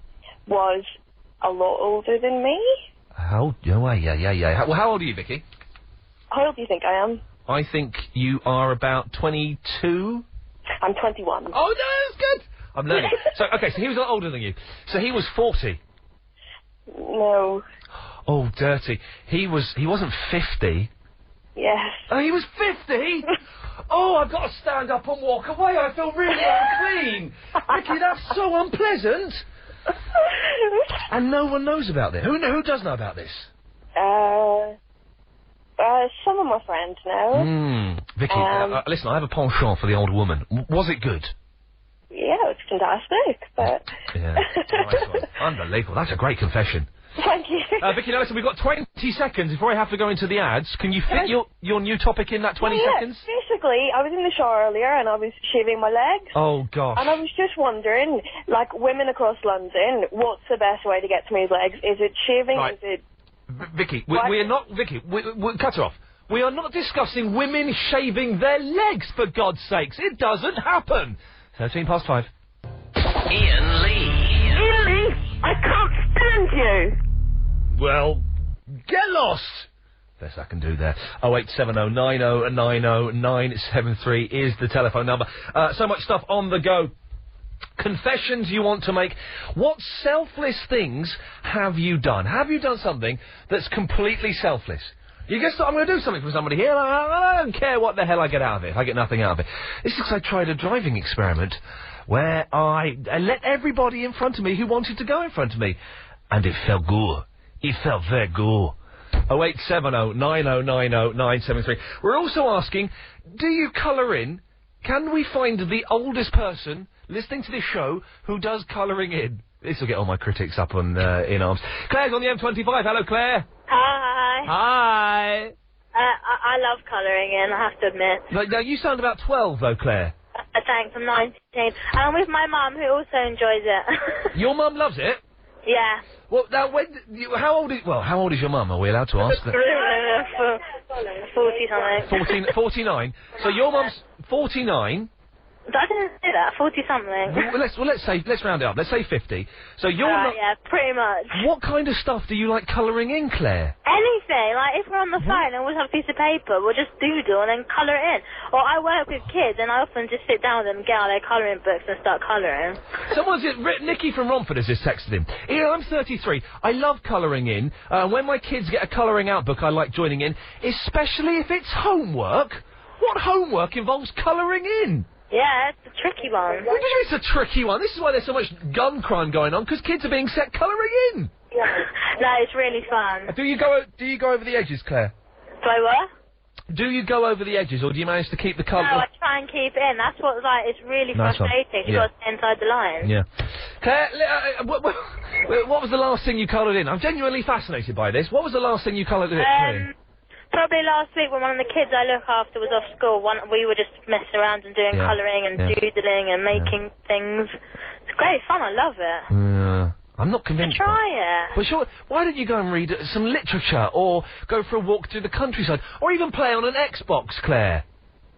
...was a lot older than me. How? Oh, yeah. Well, how old are you, Vicky? How old do you think I am? I think you are about 22. I'm 21. Oh, no, that's good. I'm learning. So he was a lot older than you. So he was 40. No. Oh, dirty. He wasn't 50. Yes. Oh, he was 50? Oh, I've got to stand up and walk away. I feel really unclean. Vicky, that's so unpleasant. And no one knows about this. Who does know about this? Some of my friends know. Vicky, listen, I have a penchant for the old woman. Was it good? Yeah, it's fantastic, but... Yeah, nice one. Unbelievable. That's a great confession. Thank you. Vicky, now listen, we've got 20 seconds before I have to go into the ads. Can you fit your new topic in that 20 seconds? Basically, I was in the shower earlier and I was shaving my legs. Oh, gosh. And I was just wondering, like, women across London, what's the best way to get smooth legs? Is it shaving? Right. Is it... Vicky, we're not... Vicky, cut her off. We are not discussing women shaving their legs, for God's sakes. It doesn't happen. 5:13. Iain Lee. Iain Lee, I can't stand you. Well, get lost. Best I can do there. 08709090973 is the telephone number. So much stuff on the go. Confessions you want to make. What selfless things have you done? Have you done something that's completely selfless? You just thought, I'm going to do something for somebody here, and I don't care what the hell I get out of it. I get nothing out of it. This is because I tried a driving experiment where I let everybody in front of me who wanted to go in front of me. And it felt good. It felt very good. 08709090973. We're also asking, do you colour in? Can we find the oldest person listening to this show who does colouring in? This will get all my critics up on in arms. Claire's on the M25. Hello, Claire. Hi. Hi. I love colouring in, I have to admit. Now, you sound about 12, though, Claire. Thanks, I'm 19. And I'm with my mum, who also enjoys it. Your mum loves it? Yeah. Well, now, how old is your mum? Are we allowed to ask that? 40-something. 49. So your mum's 49. I didn't say that, 40-something. Let's round it up. Let's say 50. So you're not... Yeah, pretty much. What kind of stuff do you like colouring in, Claire? Anything. Like, if we're on the phone and we have a piece of paper, we'll just doodle and then colour it in. Or I work with kids and I often just sit down with them, get out their colouring books and start colouring. Nikki from Romford has just texted him. Iain, I'm 33. I love colouring in. When my kids get a colouring out book, I like joining in, especially if it's homework. What homework involves colouring in? Yeah, it's a tricky one. What do you mean it's a tricky one? This is why there's so much gun crime going on, because kids are being set colouring in. Yeah. No, it's really fun. Do you go over the edges, Claire? Do I what? Do you go over the edges, or do you manage to keep the colour? No, I try and keep it in. That's what, it's really frustrating. You've got to stay inside the line. Yeah. Claire, what was the last thing you coloured in? I'm genuinely fascinated by this. What was the last thing you coloured in? Probably last week when one of the kids I look after was off school, we were just messing around and doing colouring and doodling and making things. It's great fun, I love it. I'm not convinced. Try it. But sure, why don't you go and read some literature, or go for a walk through the countryside, or even play on an Xbox, Claire?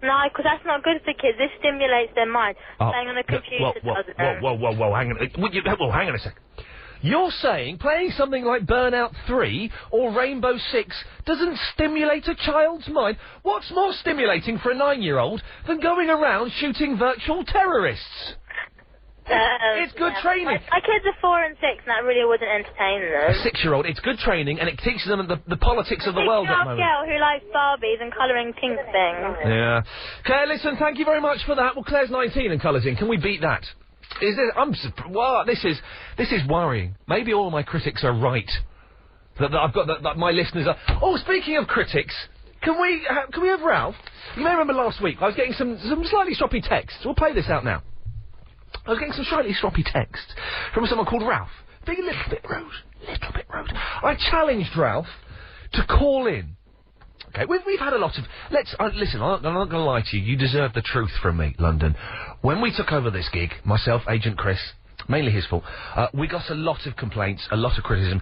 No, because that's not good for kids. This stimulates their mind. Playing on a computer doesn't. Whoa, hang on a sec. You're saying playing something like Burnout 3 or Rainbow Six doesn't stimulate a child's mind? What's more stimulating for a 9-year-old than going around shooting virtual terrorists? It's good training. My kids are 4 and 6, and that really wouldn't entertain them. A 6-year-old, it's good training, and it teaches them the politics of the world at the moment. Girl who likes Barbies and colouring pink things. Yeah. Claire, listen, thank you very much for that. Well, Claire's 19 and colours in. Can we beat that? This is worrying. Maybe all my critics are right. That I've got that my listeners are. Oh, speaking of critics, can we have Ralph? You may remember last week I was getting some slightly stroppy texts. We'll play this out now. I was getting some slightly stroppy texts from someone called Ralph, being a little bit rude. I challenged Ralph to call in. Okay, we've had a lot of... listen, I'm not going to lie to you. You deserve the truth from me, London. When we took over this gig, myself, Agent Chris, mainly his fault, we got a lot of complaints, a lot of criticism.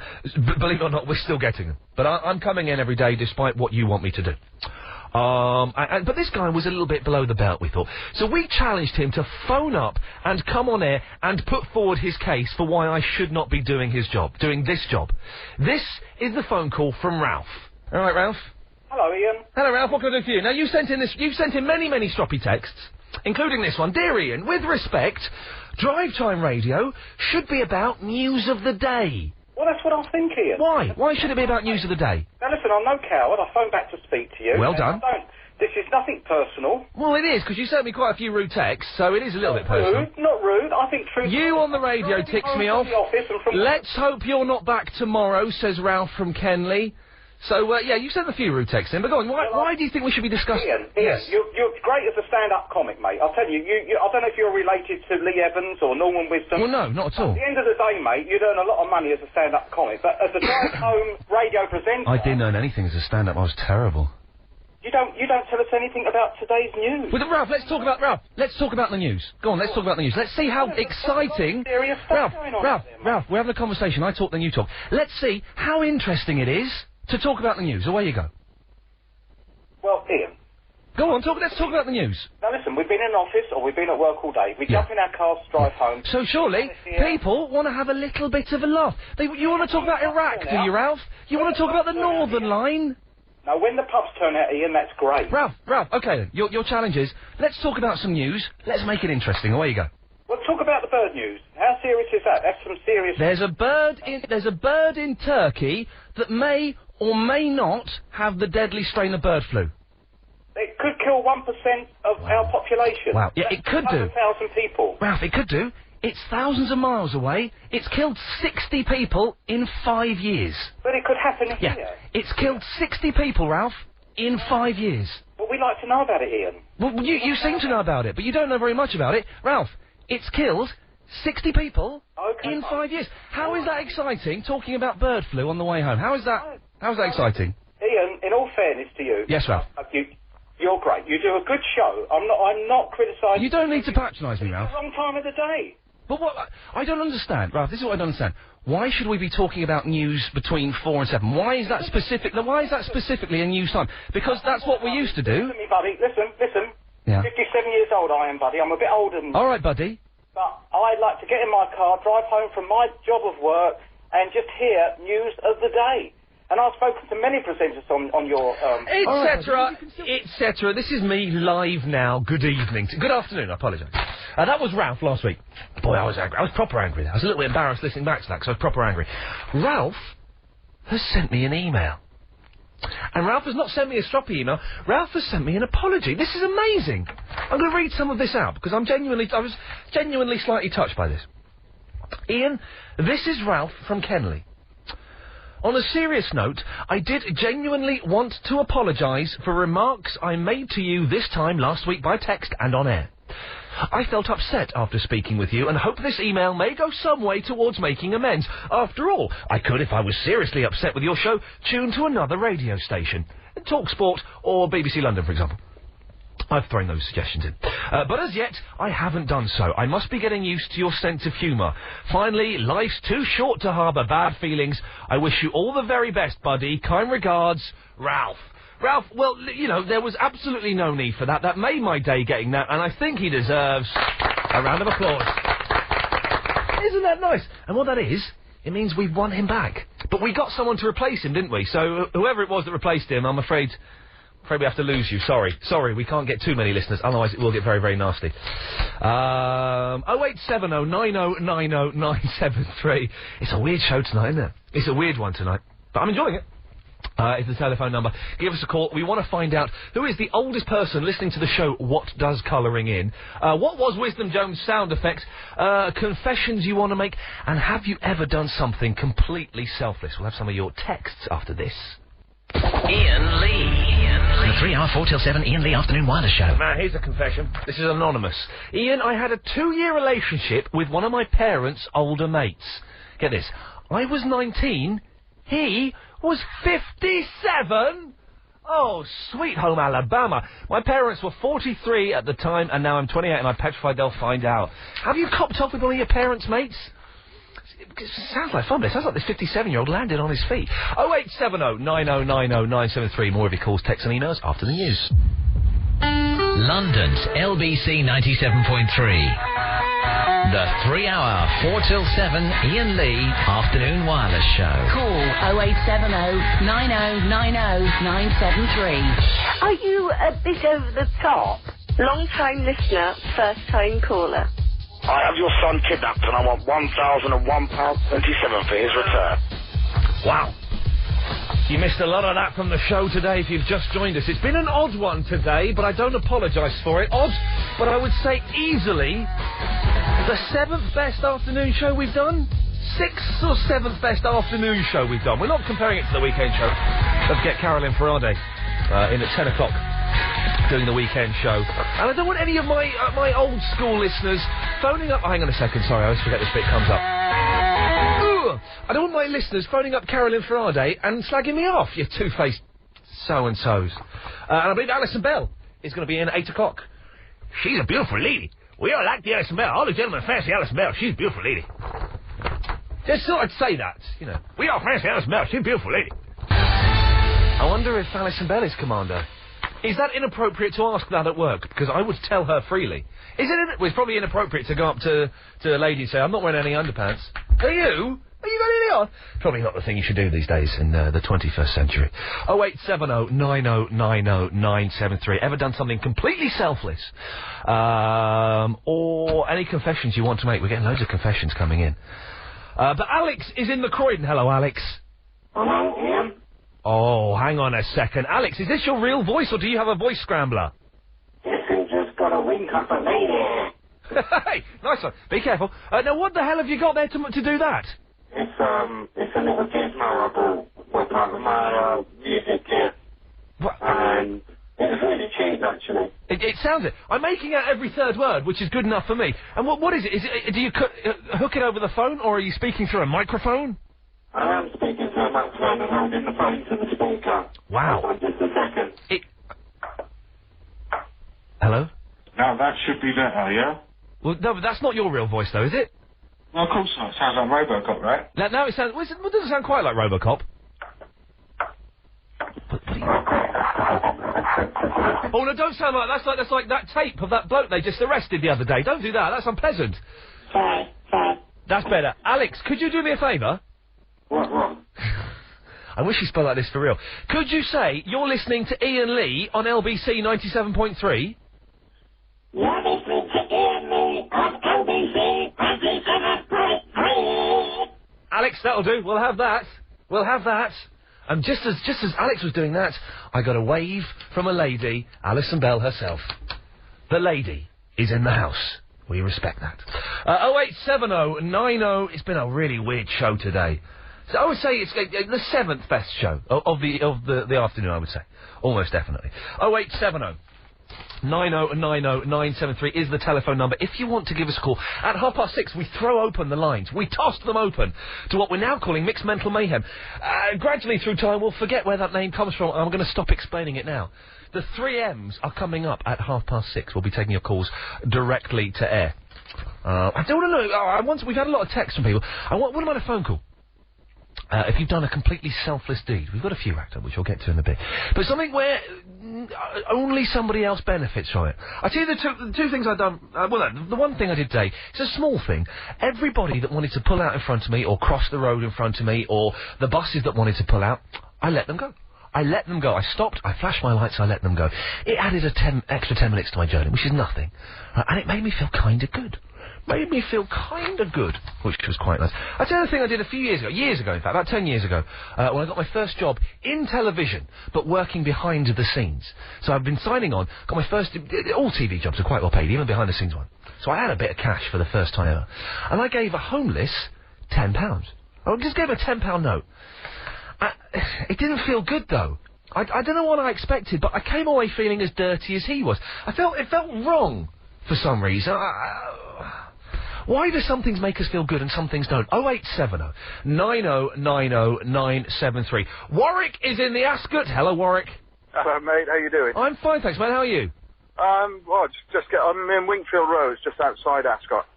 Believe it or not, we're still getting them. But I'm coming in every day despite what you want me to do. But this guy was a little bit below the belt, we thought. So we challenged him to phone up and come on air and put forward his case for why I should not be doing this job. This is the phone call from Ralph. All right, Ralph? Hello, Ian. Hello, Ralph. What can I do for you? Now, you've sent in many, many stroppy texts, including this one. Dear Ian, with respect, Drive Time Radio should be about news of the day. Well, that's what I think, Ian. Why? Why should it be about news of the day? Now, listen, I'm no coward. I phoned back to speak to you. Well done. This is nothing personal. Well, it is, because you sent me quite a few rude texts, so it is a little bit personal. Not rude. I think truth... You on the radio ticks me off. Let's hope you're not back tomorrow, says Ralph from Kenley. So, yeah, you sent a few rude texts in, but go on, why do you think we should be discussing... Ian, yes. you're great as a stand-up comic, mate. I'll tell you, I don't know if you're related to Lee Evans or Norman Wisdom. Well, no, not at all. At the end of the day, mate, you'd earn a lot of money as a stand-up comic, but as a drive-home radio presenter... I didn't earn anything as a stand-up. I was terrible. You don't tell us anything about today's news. Well, Ralph, let's talk about the news. Go on, let's talk about the news. Let's see how exciting... Ralph, we're having a conversation. I talk, then you talk. Let's see how interesting it is to talk about the news. Away you go. Well, Ian. Go on, let's talk about the news. Now listen, we've been in office or we've been at work all day. We jump in our cars to drive home. So surely, people want to have a little bit of a laugh. You want to talk about Iraq, do you, Ralph? You want to talk about the Northern Line? No, when the pubs turn out, Ian, that's great. Ralph, okay then. Your challenge is, let's talk about some news. Let's make it interesting. Away you go. Well, talk about the bird news. How serious is that? That's some serious... There's a bird in Turkey that may or may not have the deadly strain of bird flu. It could kill 1% of our population. Wow. Yeah, it could do. 100,000 people. Ralph, it could do. It's thousands of miles away. It's killed 60 people in 5 years. But it could happen here. Yeah. It's killed 60 people, Ralph, in 5 years. Well, we'd like to know about it, Ian. Well, you seem to know about it, but you don't know very much about it. Ralph, it's killed 60 people in 5 years. How is that exciting, talking about bird flu on the way home? How's that exciting? Ian, in all fairness to you... Yes, Ralph. You're great. You do a good show. I'm not criticising... You don't need to patronise me, Ralph. It's the wrong time of the day. But what... I don't understand, Ralph. This is what I don't understand. Why should we be talking about news between 4 and 7? Why is that specifically a news time? Because that's what we used to do. Listen to me, buddy. Listen. Yeah. 57 years old I am, buddy. I'm a bit older than... All right, buddy. But I'd like to get in my car, drive home from my job of work, and just hear news of the day. And I've spoken to many presenters on your... etc. This is me live now. Good evening. Good afternoon, I apologise. That was Ralph last week. Boy, I was angry. I was proper angry. I was a little bit embarrassed listening back to that, because I was proper angry. Ralph has sent me an email. And Ralph has not sent me a stroppy email. Ralph has sent me an apology. This is amazing. I'm going to read some of this out, because I was genuinely slightly touched by this. Ian, this is Ralph from Kenley. On a serious note, I did genuinely want to apologise for remarks I made to you this time last week by text and on air. I felt upset after speaking with you and hope this email may go some way towards making amends. After all, I could, if I was seriously upset with your show, tune to another radio station. TalkSport or BBC London, for example. I've thrown those suggestions in. But as yet, I haven't done so. I must be getting used to your sense of humour. Finally, life's too short to harbour bad feelings. I wish you all the very best, buddy. Kind regards, Ralph. Ralph, well, you know, there was absolutely no need for that. That made my day getting that, and I think he deserves a round of applause. Isn't that nice? And what that is, it means we've won him back. But we got someone to replace him, didn't we? So whoever it was that replaced him, I'm afraid we have to lose you. Sorry, we can't get too many listeners, otherwise it will get very, very nasty. 0870 90 90 973. It's a weird show tonight, isn't it? It's a weird one tonight, but I'm enjoying it. It's the telephone number. Give us a call. We want to find out who is the oldest person listening to the show What Does Colouring In? What was Wisdom Jones' sound effect? Confessions you want to make? And have you ever done something completely selfless? We'll have some of your texts after this. Iain Lee. The 3 hour 4 till 7 Iain Lee Afternoon Wireless Show. Now, here's a confession. This is anonymous. Ian, I had a 2-year relationship with one of my parents' older mates. Get this. I was 19. He was 57? Oh, sweet home Alabama. My parents were 43 at the time, and now I'm 28, and I'm petrified they'll find out. Have you copped off with one of your parents' mates? it sounds like fun, but it sounds like this 57-year-old landed on his feet. 0870 9090 973. More of your calls, texts and emails after the news. London's LBC 97.3. The 3-hour, 4 till 7 Iain Lee Afternoon Wireless Show. Call 0870 9090 973. Are you a bit over the top? Long-time listener, first-time caller. I have your son kidnapped and I want £1,001.27 for his return. Wow. You missed a lot of that from the show today if you've just joined us. It's been an odd one today, but I don't apologise for it. Odd, but I would say easily the 7th best afternoon show we've done. 6th or 7th best afternoon show we've done. We're not comparing it to the weekend show. Let's get Carolyn Ferrade in at 10 o'clock doing the weekend show. And I don't want any of my old school listeners phoning up... hang on a second, sorry, I always forget this bit comes up. I don't want my listeners phoning up Carolyn Ferrade and slagging me off, you two-faced so-and-sos. And I believe Alison Bell is going to be in at 8 o'clock. She's a beautiful lady. We all like the Alison Bell. All the gentlemen fancy Alison Bell. She's a beautiful lady. Just thought I'd say that, you know. We all fancy Alison Bell. She's a beautiful lady. I wonder if Alison Bell is Commander. Is that inappropriate to ask that at work? Because I would tell her freely. Well, it's probably inappropriate to go up to a lady and say, I'm not wearing any underpants. Are you? Are you got any on? Probably not the thing you should do these days in the 21st century. 0870 9090 973. Ever done something completely selfless? Or any confessions you want to make? We're getting loads of confessions coming in. But Alex is in the Croydon. Hello, Alex. Hello, Ian. Oh, hang on a second. Alex, is this your real voice, or do you have a voice scrambler? Yes, you just got a wink up a lady. Hey, nice one. Be careful. Now, what the hell have you got there to do that? It's a little gizmo I bought with part of my, music gear. What? And it's really cheap, actually. It sounds it. I'm making out every third word, which is good enough for me. And what is it? Do you hook it over the phone, or are you speaking through a microphone? I am speaking through a microphone and holding the phone to the speaker. Wow. Just a second. Hello? Now that should be better, yeah? Well, no, but that's not your real voice, though, is it? No, of course not. It sounds like Robocop, right? Now it sounds... Well, it doesn't sound quite like Robocop. What are you... Oh, no, don't sound like... That's like that tape of that bloke they just arrested the other day. Don't do that. That's unpleasant. Sorry. That's better. Alex, could you do me a favour? What? I wish you spoke like this for real. Could you say you're listening to Iain Lee on LBC 97.3? You're listening to Iain Lee on LBC 97.3. Alex, that'll do. We'll have that. And just as Alex was doing that, I got a wave from a lady, Alison Bell herself. The lady is in the house. We respect that. 0870 90... It's been a really weird show today. So I would say it's the 7th best show of the afternoon, I would say. Almost definitely. 0870 9090 973 is the telephone number. If you want to give us a call, at 6:30 we throw open the lines. We toss them open to what we're now calling Mixed Mental Mayhem. Gradually through time we'll forget where that name comes from. I'm going to stop explaining it now. The 3 M's are coming up at 6:30. We'll be taking your calls directly to air. I don't know. We've had a lot of texts from people. What about a phone call? If you've done a completely selfless deed. We've got a few racked up, which we'll get to in a bit. But something where only somebody else benefits from it. I tell you the two things I've done... the one thing I did today, it's a small thing. Everybody that wanted to pull out in front of me, or cross the road in front of me, or the buses that wanted to pull out, I let them go. I stopped, I flashed my lights, I let them go. It added extra 10 minutes to my journey, which is nothing. And it made me feel kind of good. Which was quite nice. I tell you the thing I did a few years ago, in fact, about 10 years ago, when I got my first job in television, but working behind the scenes. So I've been signing on, got my first... All TV jobs are quite well paid, even behind the scenes one. So I had a bit of cash for the first time ever. And I gave a homeless £10. I just gave him a £10 note. It didn't feel good, though. I don't know what I expected, but I came away feeling as dirty as he was. It felt wrong for some reason. Why do some things make us feel good and some things don't? 0870 9090 973. Warwick is in the Ascot. Hello, Warwick. Hello, mate. How you doing? I'm fine, thanks, man. How are you? I'm in Wingfield Road, just outside Ascot.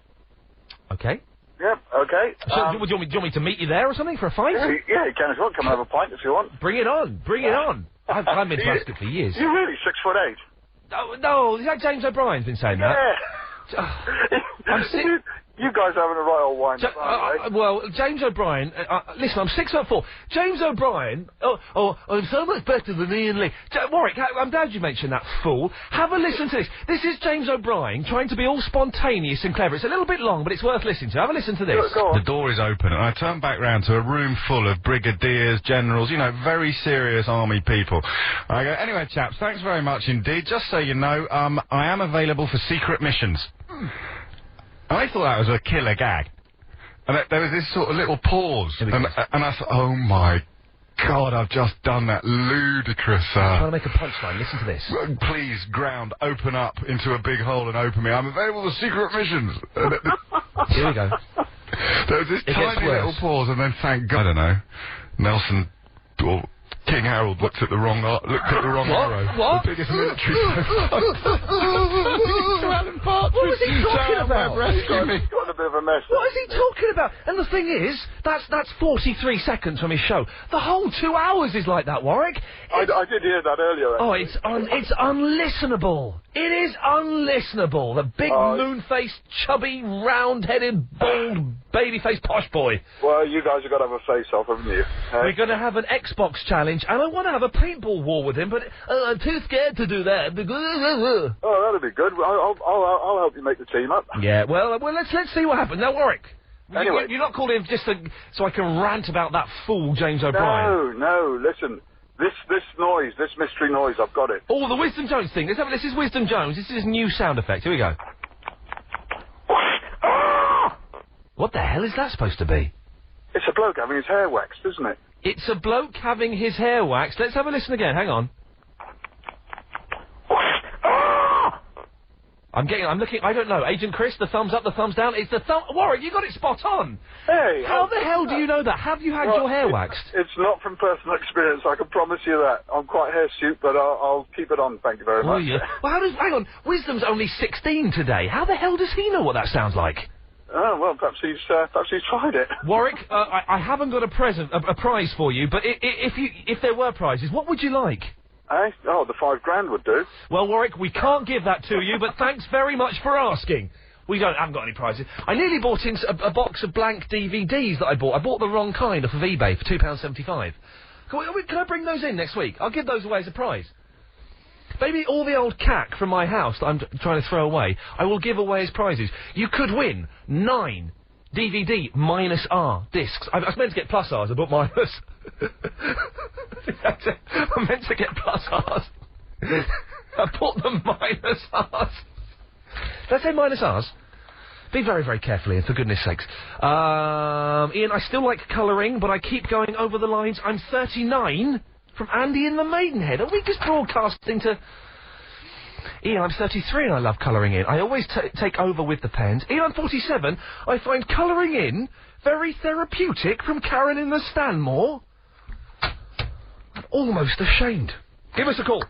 Okay. Yep, okay. So, do you want me to meet you there or something for a fight? Yeah, you can as well. Come and have a pint if you want. Bring it on. Bring it on. I've been plastic for years. You're really 6'8". No, is that James O'Brien's been saying that? Yeah. You guys are having a right old wind up, aren't you? Well, James O'Brien, listen, I'm 6'4". James O'Brien, I'm so much better than Iain Lee. Warwick, I'm glad you mentioned that, fool. Have a listen to this. This is James O'Brien trying to be all spontaneous and clever. It's a little bit long, but it's worth listening to. Have a listen to this. The door is open, and I turn back round to a room full of brigadiers, generals, you know, very serious army people. I go, anyway, chaps, thanks very much indeed. Just so you know, I am available for secret missions. I thought that was a killer gag. And there was this sort of little pause. And I thought, oh my God, I've just done that ludicrous... I'm trying to make a punchline. Listen to this. Please, ground, open up into a big hole and open me. I'm available for secret missions. Here we go. There was this tiny little pause, and then thank God, I don't know, Nelson... or King Harold looked at the wrong arrow. What? The biggest military... What was he talking about? He's got a bit of a mess. What is he talking about? And the thing is, that's 43 seconds from his show. The whole 2 hours is like that, Warwick. I did hear that earlier. Actually. It's unlistenable. It is unlistenable. The big moon-faced, chubby, round-headed, bald, baby-faced posh boy. Well, you guys have got to have a face-off, haven't you? We're going to have an Xbox challenge, and I want to have a paintball war with him, but I'm too scared to do that because... Oh, that'll be good. I'll help you make the team up. Yeah, well, let's see what happens. Now, Warwick, anyway, you're not called in just so I can rant about that fool James O'Brien. No, listen. This noise, this mystery noise, I've got it. Oh, the Wisdom Jones thing. This is Wisdom Jones. This is his new sound effect. Here we go. What the hell is that supposed to be? It's a bloke having his hair waxed, isn't it? It's a bloke having his hair waxed. Let's have a listen again. Hang on. I'm looking, I don't know. Agent Chris, the thumbs up, the thumbs down. It's the Warwick, you got it spot on. Hey. How the hell do you know that? Have you had your hair waxed? It's not from personal experience, I can promise you that. I'm quite hirsute, but I'll keep it on, thank you very much. Yeah. Well, hang on, Wisdom's only 16 today. How the hell does he know what that sounds like? Oh, well, perhaps he's tried it. Warwick, I haven't got a prize for you, but if there were prizes, what would you like? Oh, the £5 would do. Well, Warwick, we can't give that to you, but thanks very much for asking. Haven't got any prizes. I nearly bought in a box of blank DVDs that I bought. I bought the wrong kind off of eBay for £2.75. Can I bring those in next week? I'll give those away as a prize. Maybe all the old cack from my house that I'm trying to throw away, I will give away as prizes. You could win 9 DVD -R discs. I was meant to get plus R's, I bought minus. I meant to get plus R's. I bought them minus R's. Did I say minus R's? Be very, very careful, Ian, for goodness sakes. Ian, I still like colouring, but I keep going over the lines. I'm 39 from Andy in the Maidenhead. Are we just broadcasting to... Ian, I'm 33 and I love colouring in. I always take over with the pens. Ian, I'm 47. I find colouring in very therapeutic from Karen in the Stanmore. I'm almost ashamed. Give us a call.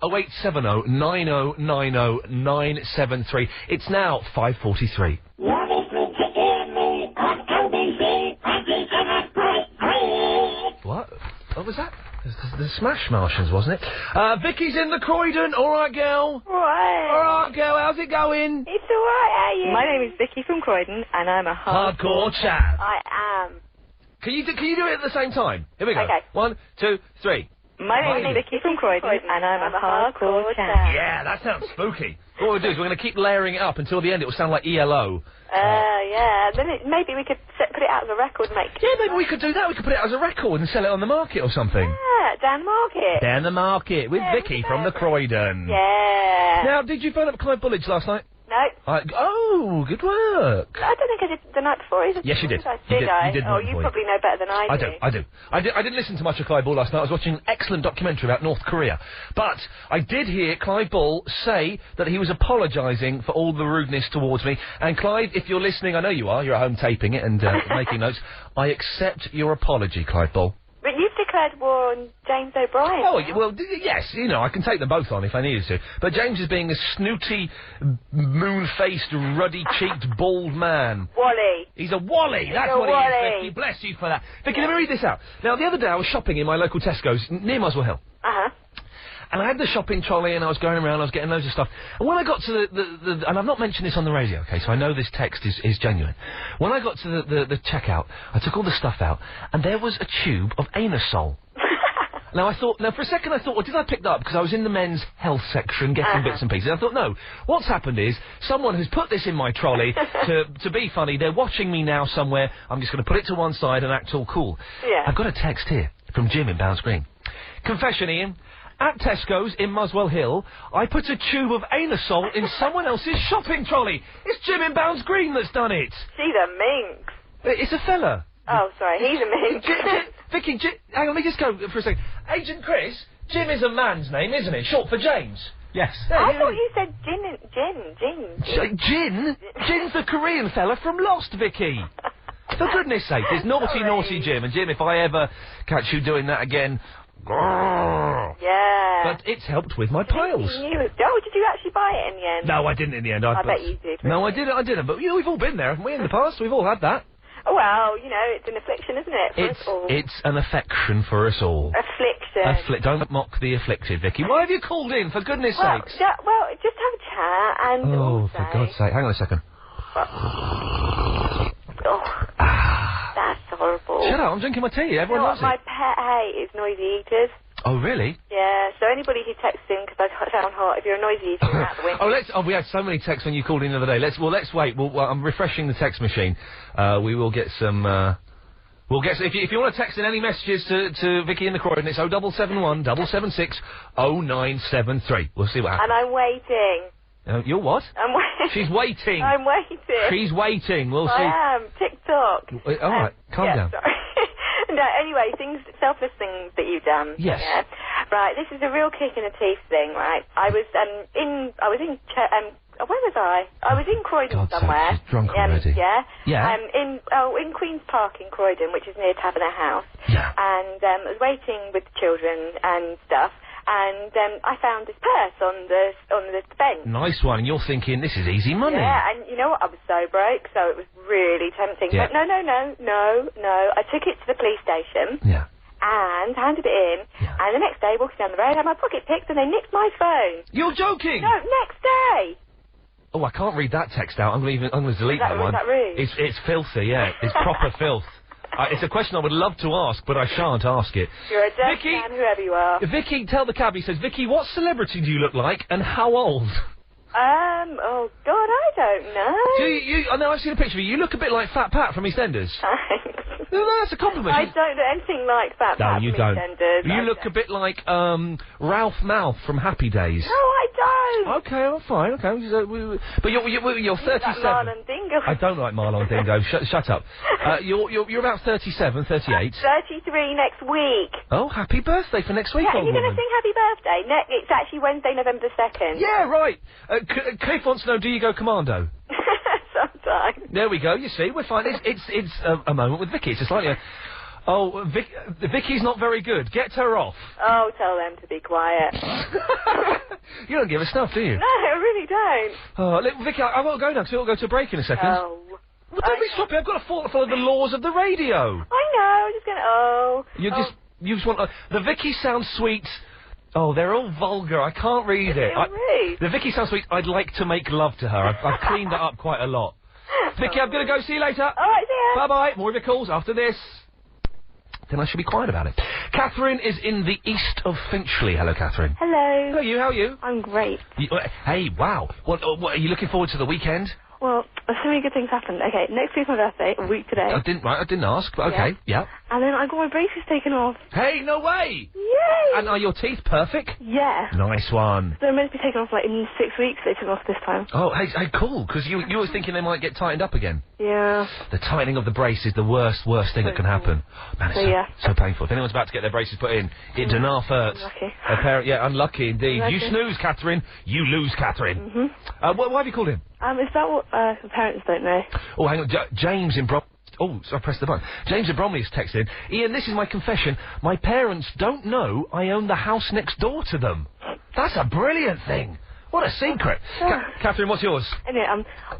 0870 90 90 973. It's now 5:43. What? What was that? The Smash Martians, wasn't it? Vicky's in the Croydon. All right, girl. Right. All right, girl. How's it going? It's all right. How are you? My name is Vicky from Croydon, and I'm a hardcore chap. I am. Can you do it at the same time? Here we go. Okay. 1, 2, 3. My name is Vicky from Croydon, and I'm a hardcore chap. Yeah, that sounds spooky. What we'll do is we're going to keep layering it up until the end. It will sound like ELO. Yeah. Then maybe we could put it out as a record, Yeah, maybe we could do that. We could put it out as a record and sell it on the market or something. Yeah, down the market. Down the market with Vicky from the Croydon. Yeah. Now, did you phone up Clive Bulledge last night? No. Oh, good work. I don't think I did the night before either. Yes, you did. Did I? You did oh, you probably know better than I do. I didn't listen to much of Clive Bull last night. I was watching an excellent documentary about North Korea. But I did hear Clive Bull say that he was apologising for all the rudeness towards me. And Clive, if you're listening, I know you are. You're at home taping it and making notes. I accept your apology, Clive Bull. But you've declared war on James O'Brien. Oh, well, yes, you know, I can take them both on if I needed to. But James is being a snooty, moon-faced, ruddy-cheeked, bald man. Wally. He's a Wally, that's what he is, Vicky. Bless you for that. Vicky, let me read this out. Now, the other day I was shopping in my local Tesco's near Muswell Hill. Uh-huh. And I had the shopping trolley, and I was going around, I was getting loads of stuff. And when I got to the and I've not mentioned this on the radio, okay, so I know this text is genuine. When I got to the checkout, I took all the stuff out, and there was a tube of anusol. Now, for a second I thought, well, did I pick that up? Because I was in the men's health section getting bits and pieces. I thought, no, what's happened is someone has put this in my trolley to be funny. They're watching me now somewhere. I'm just going to put it to one side and act all cool. Yeah. I've got a text here from Jim in Bounds Green. Confession, Ian. At Tesco's in Muswell Hill, I put a tube of anusol in someone else's shopping trolley. It's Jim in Bounds Green that's done it. She's a minx. It's a fella. Oh, sorry, he's a minx. Vicky, hang on, let me just go for a second. Agent Chris, Jim is a man's name, isn't it? Short for James. Yes. I thought you said Jin. Jin? Jin's the Korean fella from Lost, Vicky. For goodness sake, there's naughty Jim. And Jim, if I ever catch you doing that again... Yeah. But it's helped with my piles. Oh, did you actually buy it in the end? No, I didn't in the end. I bet you did. No, I didn't. But we've all been there, haven't we, in the past? We've all had that. Oh, well, you know, it's an affliction, isn't it, for us all? It's an affection for us all. Affliction. Don't mock the afflicted, Vicky. Why have you called in, for goodness sakes? Just have a chat and Oh, for God's sake. Hang on a second. That's horrible. Shut up, I'm drinking my tea. Everyone loves it. My pet hate is noisy eaters. Oh, really? Yeah, so anybody who texts in, because I sound hot, if you're a noisy eater, you're out the window. We had so many texts when you called in the other day. Let's wait. I'm refreshing the text machine. We will get some, if you want to text in any messages to Vicky in the Croydon, it's 0771 776 0973. We'll see what happens. And I'm waiting. You're what? I'm waiting. She's waiting. I'm waiting. She's waiting. We'll see. I am. TikTok. All right, calm down. Sorry. No, anyway, selfless things that you've done. Yes. Yeah? Right, this is a real kick in the teeth thing, right? I was where was I? I was in Croydon somewhere. She's drunk already. Yeah. Yeah. In Queen's Park in Croydon, which is near Taverner House. Yeah. And I was waiting with the children and stuff. And I found this purse on the bench. Nice one. And you're thinking, this is easy money. Yeah, and you know what? I was so broke, so it was really tempting. Yeah. But no. I took it to the police station. Yeah. And handed it in. Yeah. And the next day, walking down the road, I had my pocket picked, and they nicked my phone. You're joking? No, next day. Oh, I can't read that text out. I'm going to delete that one. Is that rude? It's filthy. Yeah, it's proper filth. It's a question I would love to ask, but I shan't ask it. You're a deaf man, whoever you are. Vicky, tell the cabbie, says, Vicky, what celebrity do you look like, and how old? Oh, God, I don't know. I know, I've seen a picture of you. You look a bit like Fat Pat from EastEnders. Thanks. No, that's a compliment. I don't look anything like Fat Pat you from don't. EastEnders. You look a bit like, Ralph Mouth from Happy Days. No, I don't. Okay, well, fine, okay. But you're 37. Like Marlon Dingo. I don't like Marlon Dingo. Shut up. You're about 37, 38. 33 next week. Oh, happy birthday for next week, Yeah, old you're going woman. to sing happy birthday. It's actually Wednesday, November 2nd. Yeah, right. Cliff wants to know, do you go commando? Sometimes. There we go, you see, we're fine. It's a moment with Vicky. It's just like Vicky's not very good. Get her off. Oh, tell them to be quiet. You don't give a stuff, do you? No, I really don't. Oh, look, Vicky, I've got to go now, because we'll go to a break in a second. Oh. Well, don't be sloppy. I've got to follow the laws of the radio. I know, I'm just going to, You just want... the Vicky sounds sweet... Oh, they're all vulgar. I can't read it. Rude. The Vicky sounds sweet. I'd like to make love to her. I've cleaned it up quite a lot. Vicky, I'm going to go. See you later. All right, see ya. Bye-bye. More of your calls after this. Then I should be quiet about it. Catherine is in the east of Finchley. Hello, Catherine. Hello. Hello, you. How are you? I'm great. Hey, wow. What, are you looking forward to the weekend? Well, so many good things happened. Okay, next week's my birthday, a week today. I didn't ask, but okay, yeah. And then I got my braces taken off. Hey, no way! Yay! And are your teeth perfect? Yeah. Nice one. They're meant to be taken off, like, in 6 weeks. They took them off this time. Oh, hey, cool, because you were thinking they might get tightened up again. Yeah. The tightening of the brace is the worst thing that can happen. Man, it's so painful. If anyone's about to get their braces put in, it do not hurt. Unlucky. Unlucky indeed. Unlucky. You snooze, Catherine. You lose, Catherine. Mm-hmm. Why have you called him? Is that what parents don't know? Oh, hang on. James in Oh, so I pressed the button. James of Bromley has texted in. Ian, this is my confession. My parents don't know I own the house next door to them. That's a brilliant thing. What a secret. Catherine, what's yours? Anyway,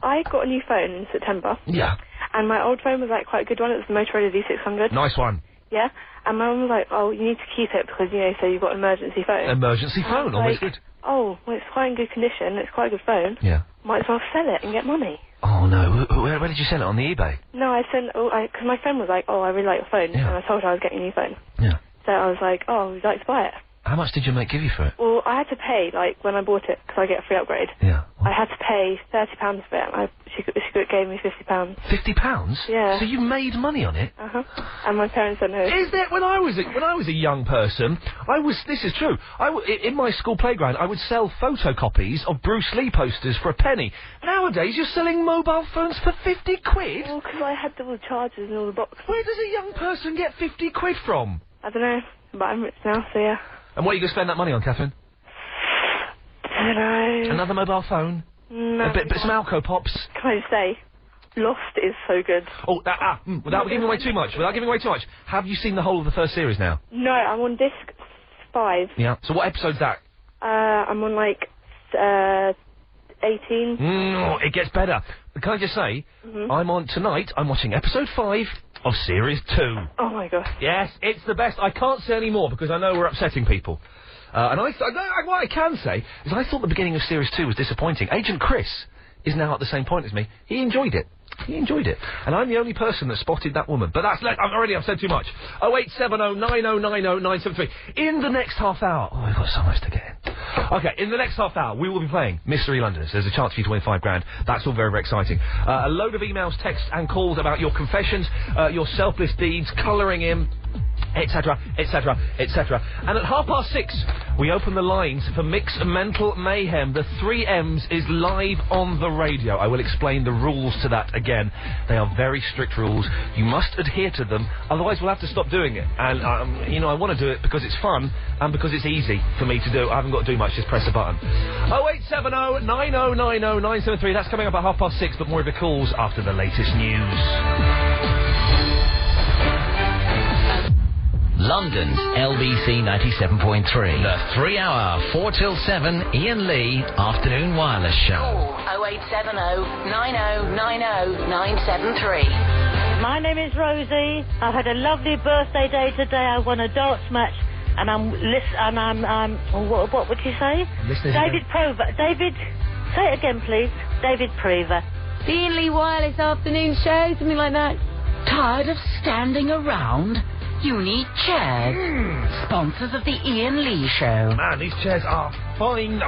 I got a new phone in September. Yeah. And my old phone was, like, quite a good one. It was the Motorola V600. Nice one. Yeah. And my mum was like, oh, you need to keep it because, you know, so you've got an emergency phone. Emergency phone, always good. Oh, well, it's quite in good condition. It's quite a good phone. Yeah. Might as well sell it and get money. Oh, no. Where did you sell it? On the eBay? No, I sent... Because my friend was like, oh, I really like your phone. Yeah. And I told her I was getting a new phone. Yeah. So I was like, oh, would you like to buy it? How much did your mate give you for it? Well, I had to pay, like, when I bought it, because I get a free upgrade. Yeah. I had to pay £30 for it. She gave me £50. £50? Yeah. So you made money on it? Uh-huh. And my parents said no. Is there... When I was a young person, this is true, in my school playground, I would sell photocopies of Bruce Lee posters for a penny. Nowadays, you're selling mobile phones for 50 quid? Well, because I had all the chargers and all the boxes. Where does a young person get 50 quid from? I don't know, but I'm rich now, so yeah. And what are you going to spend that money on, Catherine? I don't know. Another mobile phone? No. A bit some Alco Pops? Can I just say, Lost is so good. Oh, without giving away too much, have you seen the whole of the first series now? No, I'm on disc 5. Yeah. So what episode's that? I'm on, like, 18. It gets better. Can I just say, I'm watching episode 5 of series 2. Oh my god. Yes, it's the best. I can't say any more because I know we're upsetting people. And what I can say is I thought the beginning of series 2 was disappointing. Agent Chris is now at the same point as me. He enjoyed it. And I'm the only person that spotted that woman. But I've said too much. 0870 9090 973. In the next half hour... Oh, we've got so much to get in. Okay, in the next half hour, we will be playing Mystery Londoners. There's a chance for you to win £5 grand. That's all very, very exciting. A load of emails, texts and calls about your confessions, your selfless deeds, colouring in, etc., etc., etc. And at 6:30, we open the lines for Mix Mental Mayhem. The 3 M's is live on the radio. I will explain the rules to that again. They are very strict rules. You must adhere to them, otherwise we'll have to stop doing it. And, I want to do it because it's fun and because it's easy for me to do. I haven't got to do much, just press a button. 0870 9090 973. That's coming up at 6:30, but more of the calls after the latest news. London's LBC 97.3. The 3-hour, 4 till 7, Iain Lee Afternoon Wireless Show. 0870 9090 973. My name is Rosie. I've had a lovely birthday day today. I won a darts match, and what would you say? David Prover. David, say it again, please. David Prover. The Iain Lee Wireless Afternoon Show, something like that. Tired of standing around? You need chairs. Sponsors of the Iain Lee Show. Man, these chairs are fine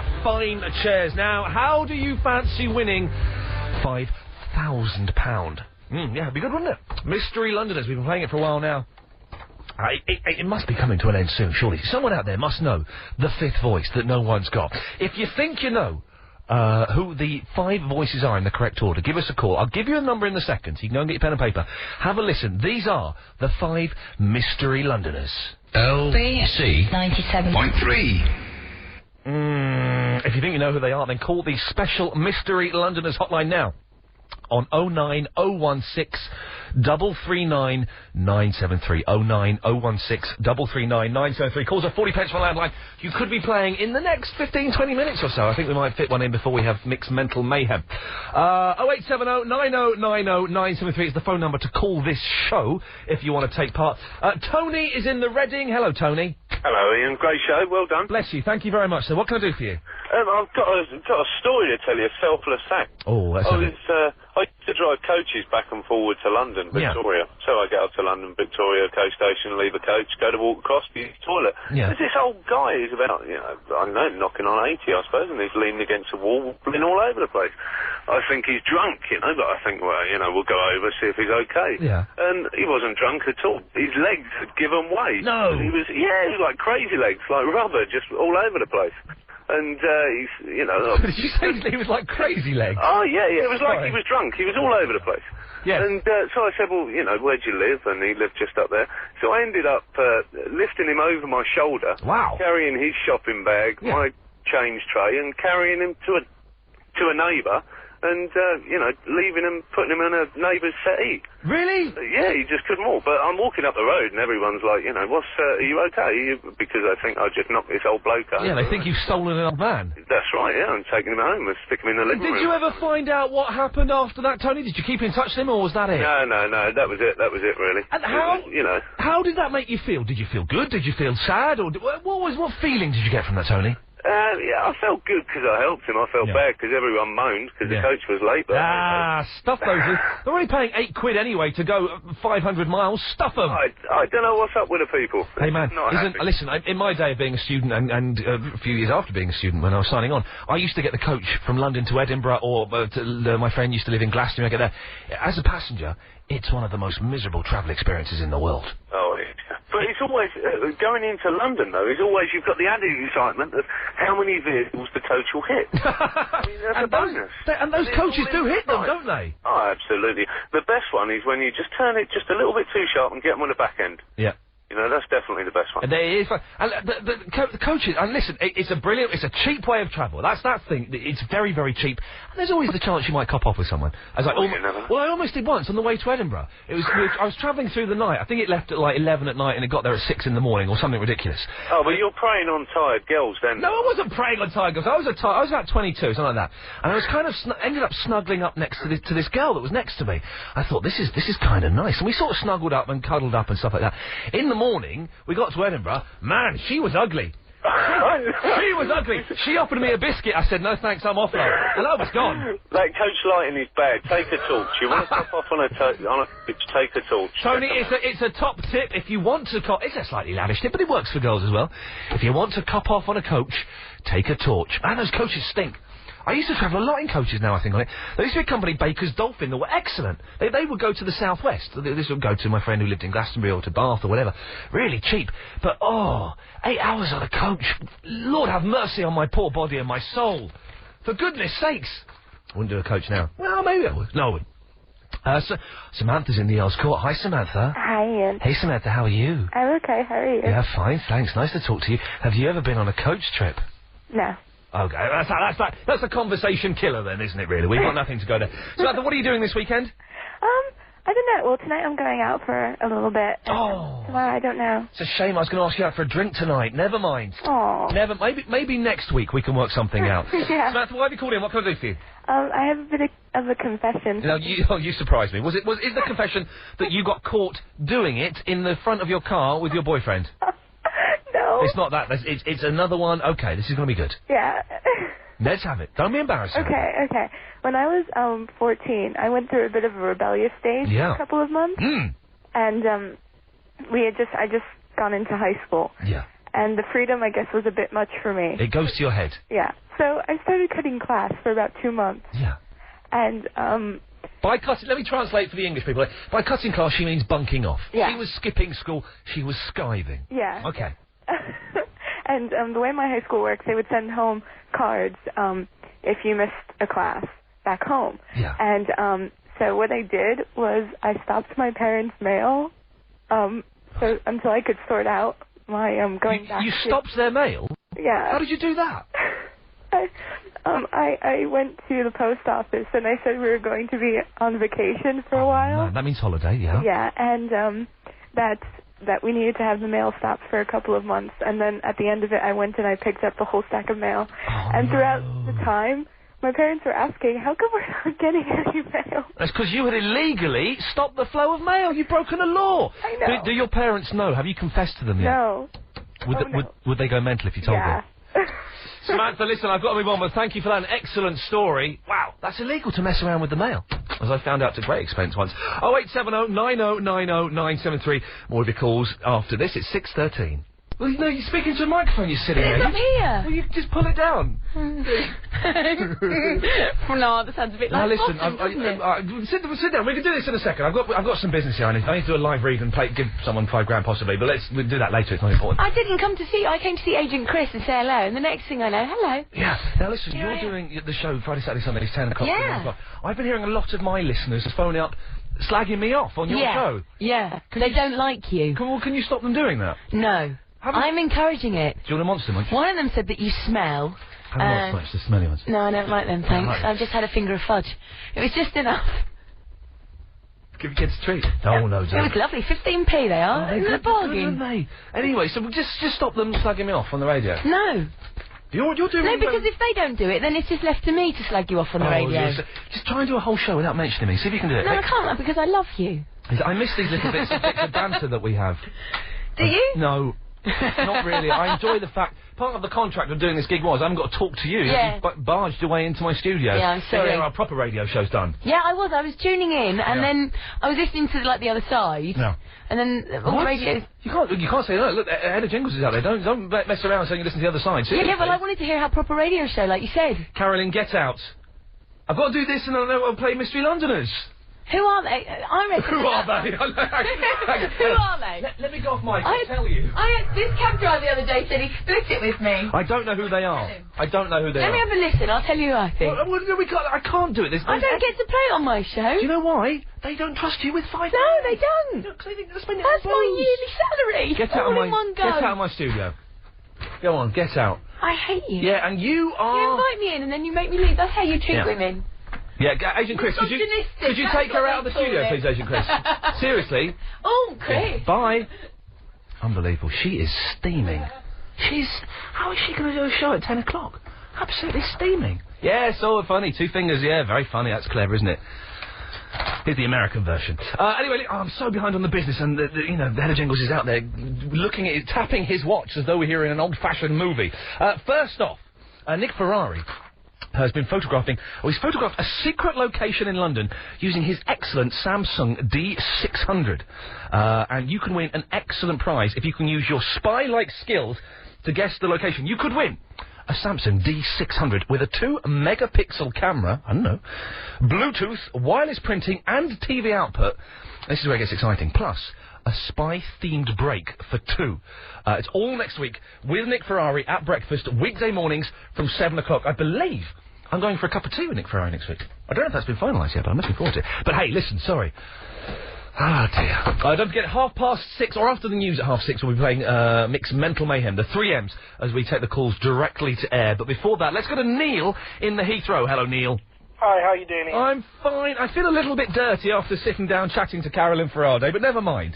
chairs. Now, how do you fancy winning £5,000? Yeah, it'd be good, wouldn't it? Mystery Londoners, we've been playing it for a while now. It must be coming to an end soon, surely. Someone out there must know the 5th voice that no one's got. If you think you know who the 5 voices are in the correct order, give us a call. I'll give you a number in a second, so you can go and get your pen and paper. Have a listen. These are the 5 Mystery Londoners. LBC 97.3. If you think you know who they are, then call the special Mystery Londoners hotline now on 09016 339 973. 09016 339 973. Calls are 40 pence for landline. You could be playing in the next 15, 20 minutes or so. I think we might fit one in before we have Mixed Mental Mayhem. 0870 9090 973 is the phone number to call this show if you want to take part. Tony is in the Reading. Hello, Tony. Hello, Ian. Great show. Well done. Bless you. Thank you very much, sir. What can I do for you? I've got a story to tell you, a selfless act. Oh, that's I used to drive coaches back and forward to London, Victoria. Yeah. So I get up to London, Victoria, coach station, leave a coach, go to walk across, use the toilet. Yeah. There's this old guy, he's about, I don't know, knocking on 80, I suppose, and he's leaning against a wall, wobbling all over the place. I think he's drunk, but I think, well, we'll go over, see if he's okay. Yeah. And he wasn't drunk at all. His legs had given way. No. And he was like crazy legs, like rubber, just all over the place. And, he's, Did you say he was like crazy legs? Oh, yeah, it was like he was drunk. He was all over the place. Yeah. And, so I said, well, where'd you live? And he lived just up there. So I ended up, lifting him over my shoulder. Wow. Carrying his shopping bag, my change tray, and carrying him to a neighbour. and, leaving him, putting him in a neighbour's settee. Really? Yeah, he just couldn't walk. But I'm walking up the road and everyone's like, are you okay? Because I think I just knocked this old bloke over. Yeah, they think you've stolen an old man. That's right, yeah. I'm taking him home and sticking him in the living room. Did you ever find out what happened after that, Tony? Did you keep in touch with him, or was that it? No, that was it. That was it, really. And how, how did that make you feel? Did you feel good? Did you feel sad? Or what feeling did you get from that, Tony? Yeah, I felt good because I helped him. I felt bad because everyone moaned because the coach was late. But stuff those. They're only paying £8 anyway to go 500 miles. Stuff them. I don't know what's up with the people. Hey man, listen. In my day of being a student and a few years after being a student, when I was signing on, I used to get the coach from London to Edinburgh, or my friend used to live in Glastonbury. I get there as a passenger. It's one of the most miserable travel experiences in the world. Oh, but it's always, going into London, though, you've got the added excitement of how many vehicles the coach will hit. I mean, that's a bonus. And those coaches do hit them, don't they? Oh, absolutely. The best one is when you just turn it just a little bit too sharp and get them on the back end. Yeah. That's definitely the best one. And there is, and the coaches, and listen, it's a cheap way of travel. That's that thing. It's very, very cheap. And there's always the chance you might cop off with someone. I almost did once on the way to Edinburgh. I was travelling through the night. I think it left at like 11 at night and it got there at 6 in the morning or something ridiculous. Oh, but you're preying on tired girls then? No, I wasn't preying on tired girls. I was about 22, something like that. And I was kind of ended up snuggling up next to this girl that was next to me. I thought, this is kind of nice. And we sort of snuggled up and cuddled up and stuff like that. In the morning, we got to Edinburgh. Man, she was ugly. She was ugly. She offered me a biscuit. I said, no thanks, I'm off now. And I was gone. That coach lighting is bad. Take a torch. You want to top off on a take a torch. Tony, it's a top tip. If you want to it's a slightly lavish tip, but it works for girls as well. If you want to cop off on a coach, take a torch. Man, those coaches stink. I used to travel a lot in coaches now, I think, on it. There used to be a company, Baker's Dolphin, that were excellent. They would go to the southwest. This would go to my friend who lived in Glastonbury or to Bath or whatever. Really cheap. But, 8 hours on a coach. Lord have mercy on my poor body and my soul. For goodness sakes. I wouldn't do a coach now. Well, maybe I would. No, I wouldn't. Samantha's in the Earl's Court. Hi, Samantha. Hi, Ian. Hey, Samantha, how are you? I'm okay, how are you? Yeah, fine, thanks. Nice to talk to you. Have you ever been on a coach trip? No. Okay, that's a conversation killer then, isn't it, really? We've got nothing to go there. Samantha, what are you doing this weekend? I don't know. Well, tonight I'm going out for a little bit. Oh. Tomorrow, I don't know. It's a shame. I was going to ask you out for a drink tonight. Never mind. Oh. Maybe next week we can work something out. Yeah. Samantha, why have you called in? What can I do for you? I have a bit of a confession. No, you surprised me. Is the confession that you got caught doing it in the front of your car with your boyfriend? No. It's not that. It's another one. Okay, this is going to be good. Yeah. Let's have it. Don't be embarrassed. Okay. When I was 14, I went through a bit of a rebellious stage for a couple of months. And I just gone into high school. Yeah. And the freedom, I guess, was a bit much for me. It goes to your head. Yeah. So I started cutting class for about 2 months. Yeah. And by cutting, let me translate for the English people. By cutting class, she means bunking off. Yeah. She was skipping school. She was skiving. Yeah. Okay. And the way my high school works, they would send home cards if you missed a class back home. Yeah. And so what I did was I stopped my parents' mail so until I could sort out my going back. You stopped their mail? Yeah. How did you do that? I went to the post office and I said we were going to be on vacation for a while. Man, that means holiday, yeah. Yeah, and that we needed to have the mail stopped for a couple of months, and then at the end of it I went and I picked up the whole stack of mail. And throughout the time, my parents were asking, how come we're not getting any mail? That's because you had illegally stopped the flow of mail. You've broken a law. I know. Do your parents know? Have you confessed to them yet? No. Would they go mental if you told them? Samantha, listen, I've got to move on, but thank you for that. An excellent story. Wow, that's illegal to mess around with the mail. As I found out to great expense once. 0870 9090 973. More of your calls after this. It's 6:13. Well, no, you're speaking to a microphone, you're sitting there. It's up here. Well, you just pull it down. No, that sounds a bit like listen, sit down. We can do this in a second. I've got some business here. I need to do a live read and give someone £5 possibly, but we'll do that later. It's not important. I didn't come to see you. I came to see Agent Chris and say hello, and the next thing I know, hello. Yeah. Now listen, you're doing the show Friday, Saturday, Sunday. It's 10 o'clock. Yeah. 9 o'clock. I've been hearing a lot of my listeners phoning up, slagging me off on your show. Yeah. They don't like you. Can you stop them doing that? No. I'm encouraging it. Do you want a monster munch? One of them said that you smell, Not so much the smelly ones. No, I don't like them, thanks. I've just had a finger of fudge. It was just enough. Give your kids a treat. Oh, no, It was lovely. 15p they are. Isn't it a bargain? They? Anyway, so just stop them slagging me off on the radio. No. You're doing... No, because if they don't do it, then it's just left to me to slag you off on the radio. Yes. Just try and do a whole show without mentioning me. See if you can do it. No, I can't, because I love you. I miss these little bits of banter that we have. Do you? No. Not really. I enjoy the fact... Part of the contract of doing this gig was I haven't got to talk to you. Yeah. You barged your way into my studio. Yeah, I'm sorry. Yeah, our proper radio show's done. Yeah, I was. I was tuning in, and then I was listening to, like, the other side. No. And then all the radio... You can't say that. Look, Head of Jingles is out there. Don't mess around saying you listen to the other side. Seriously. Yeah, well, I wanted to hear how proper radio show, like you said. Carolyn, get out. I've got to do this and I'll play Mystery Londoners. Who are they? I reckon... Who are they? Who are they? Let me go off mic, I'll tell you. This cab driver the other day said he split it with me. I don't know who they are. I don't know who they are. Let me have a listen, I'll tell you who I think. I can't do it. I don't get to play it on my show. Do you know why? They don't trust you with 5 No, they don't. Look, they think they're spending That's my yearly salary. Get out all in one go. Get out of my studio. Go on, get out. I hate you. Yeah, and you are... You invite me in and then you make me leave. That's how you treat women. Yeah, Agent Chris, could you take her out of the studio, please, Agent Chris? Seriously? Oh, Chris. Yeah, bye. Unbelievable. She is steaming. How is she going to do a show at 10 o'clock? Absolutely steaming. Yeah, so funny. 2 fingers, yeah, very funny. That's clever, isn't it? Here's the American version. Anyway, I'm so behind on the business, and the Head of Jingles is out there looking at it, tapping his watch as though we're here in an old-fashioned movie. First off, Nick Ferrari has been he's photographed a secret location in London using his excellent Samsung D600. And you can win an excellent prize if you can use your spy-like skills to guess the location. You could win a Samsung D600 with a 2-megapixel camera, I don't know, Bluetooth, wireless printing and TV output. This is where it gets exciting. Plus, a spy-themed break for 2. It's all next week with Nick Ferrari at breakfast, weekday mornings from 7 o'clock. I believe I'm going for a cup of tea with Nick Ferrari next week. I don't know if that's been finalised yet, but I'm looking forward to it. But hey, listen, sorry. Ah, dear. Don't forget, 6:30, or after the news at 6:30, we'll be playing Mixed Mental Mayhem, the 3 M's, as we take the calls directly to air. But before that, let's go to Neil in the Heathrow. Hello, Neil. Hi, how you doing, Ian? I'm fine. I feel a little bit dirty after sitting down chatting to Carolyn Ferrari, but never mind.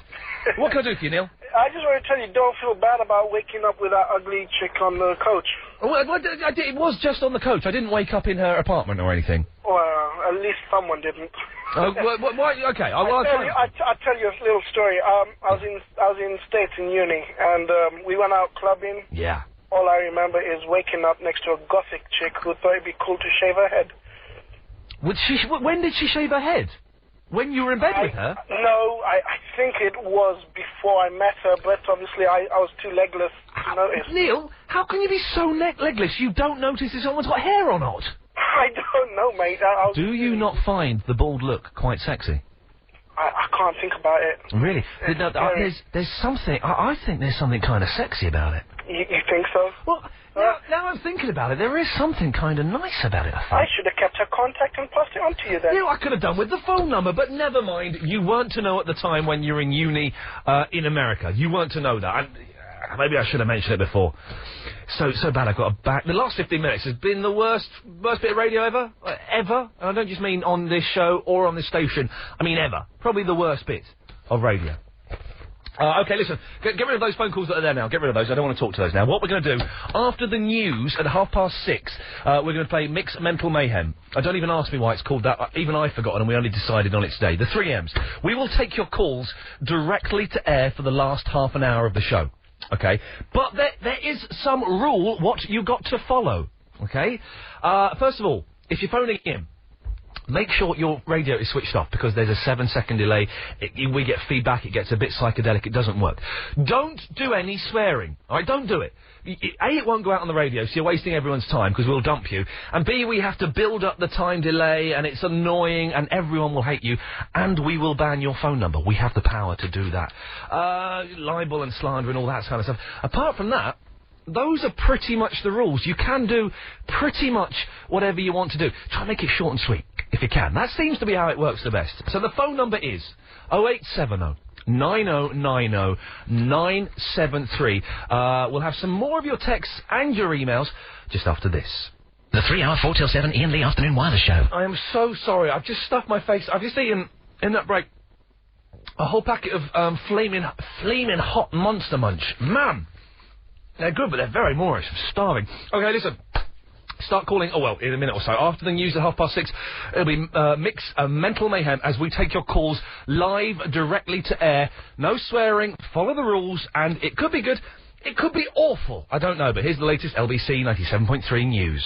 What can I do for you, Neil? I just want to tell you, don't feel bad about waking up with that ugly chick on the coach. Well, it was just on the coach. I didn't wake up in her apartment or anything. Well, at least someone didn't. Why? Okay, I'll tell you a little story. I was in States in uni, and we went out clubbing. Yeah. All I remember is waking up next to a gothic chick who thought it'd be cool to shave her head. When did she shave her head? When you were in bed with her? No, I think it was before I met her, but obviously I was too legless to notice. Neil, how can you be so legless you don't notice if someone's got hair or not? I don't know, mate. Do you not find the bald look quite sexy? I can't think about it. Really? There's something... I think there's something kind of sexy about it. You think so? Well, now I'm thinking about it, there is something kind of nice about it, I think. I should have kept her contact and passed it on to you then. I could have done with the phone number, but never mind. You weren't to know at the time when you were in uni in America. You weren't to know that. Maybe I should have mentioned it before. So bad I got a back. The last 15 minutes has been the worst bit of radio ever. Ever. And I don't just mean on this show or on this station. I mean ever. Probably the worst bit of radio. Okay, listen, get rid of those phone calls that are there now. Get rid of those. I don't want to talk to those now. What we're going to do, after the news at 6:30, we're going to play Mixed Mental Mayhem. Don't even ask me why it's called that. Even I've forgotten, and we only decided on it today. The 3 M's. We will take your calls directly to air for the last half an hour of the show. Okay? But there is some rule what you got to follow. Okay? First of all, if you're phoning in, make sure your radio is switched off, because there's a 7-second delay. We get feedback, it gets a bit psychedelic, it doesn't work. Don't do any swearing, alright? Don't do it. A, it won't go out on the radio, so you're wasting everyone's time, because we'll dump you. And B, we have to build up the time delay, and it's annoying, and everyone will hate you, and we will ban your phone number. We have the power to do that. Libel and slander and all that kind of stuff. Apart from that, those are pretty much the rules. You can do pretty much whatever you want to do. Try and make it short and sweet, if you can. That seems to be how it works the best. So the phone number is 0870 9090 973. We'll have some more of your texts and your emails just after this. The 3 hour 4 till 7 Iain Lee Afternoon Wireless Show. I am so sorry. I've just stuffed my face. I've just eaten, in that break, a whole packet of flaming hot Monster Munch. Man! They're good, but they're very moorish. I'm starving. Okay, listen. Start calling, in a minute or so. After the news at 6:30, it'll be mental mayhem as we take your calls live directly to air. No swearing, follow the rules, and it could be good, it could be awful. I don't know, but here's the latest LBC 97.3 news.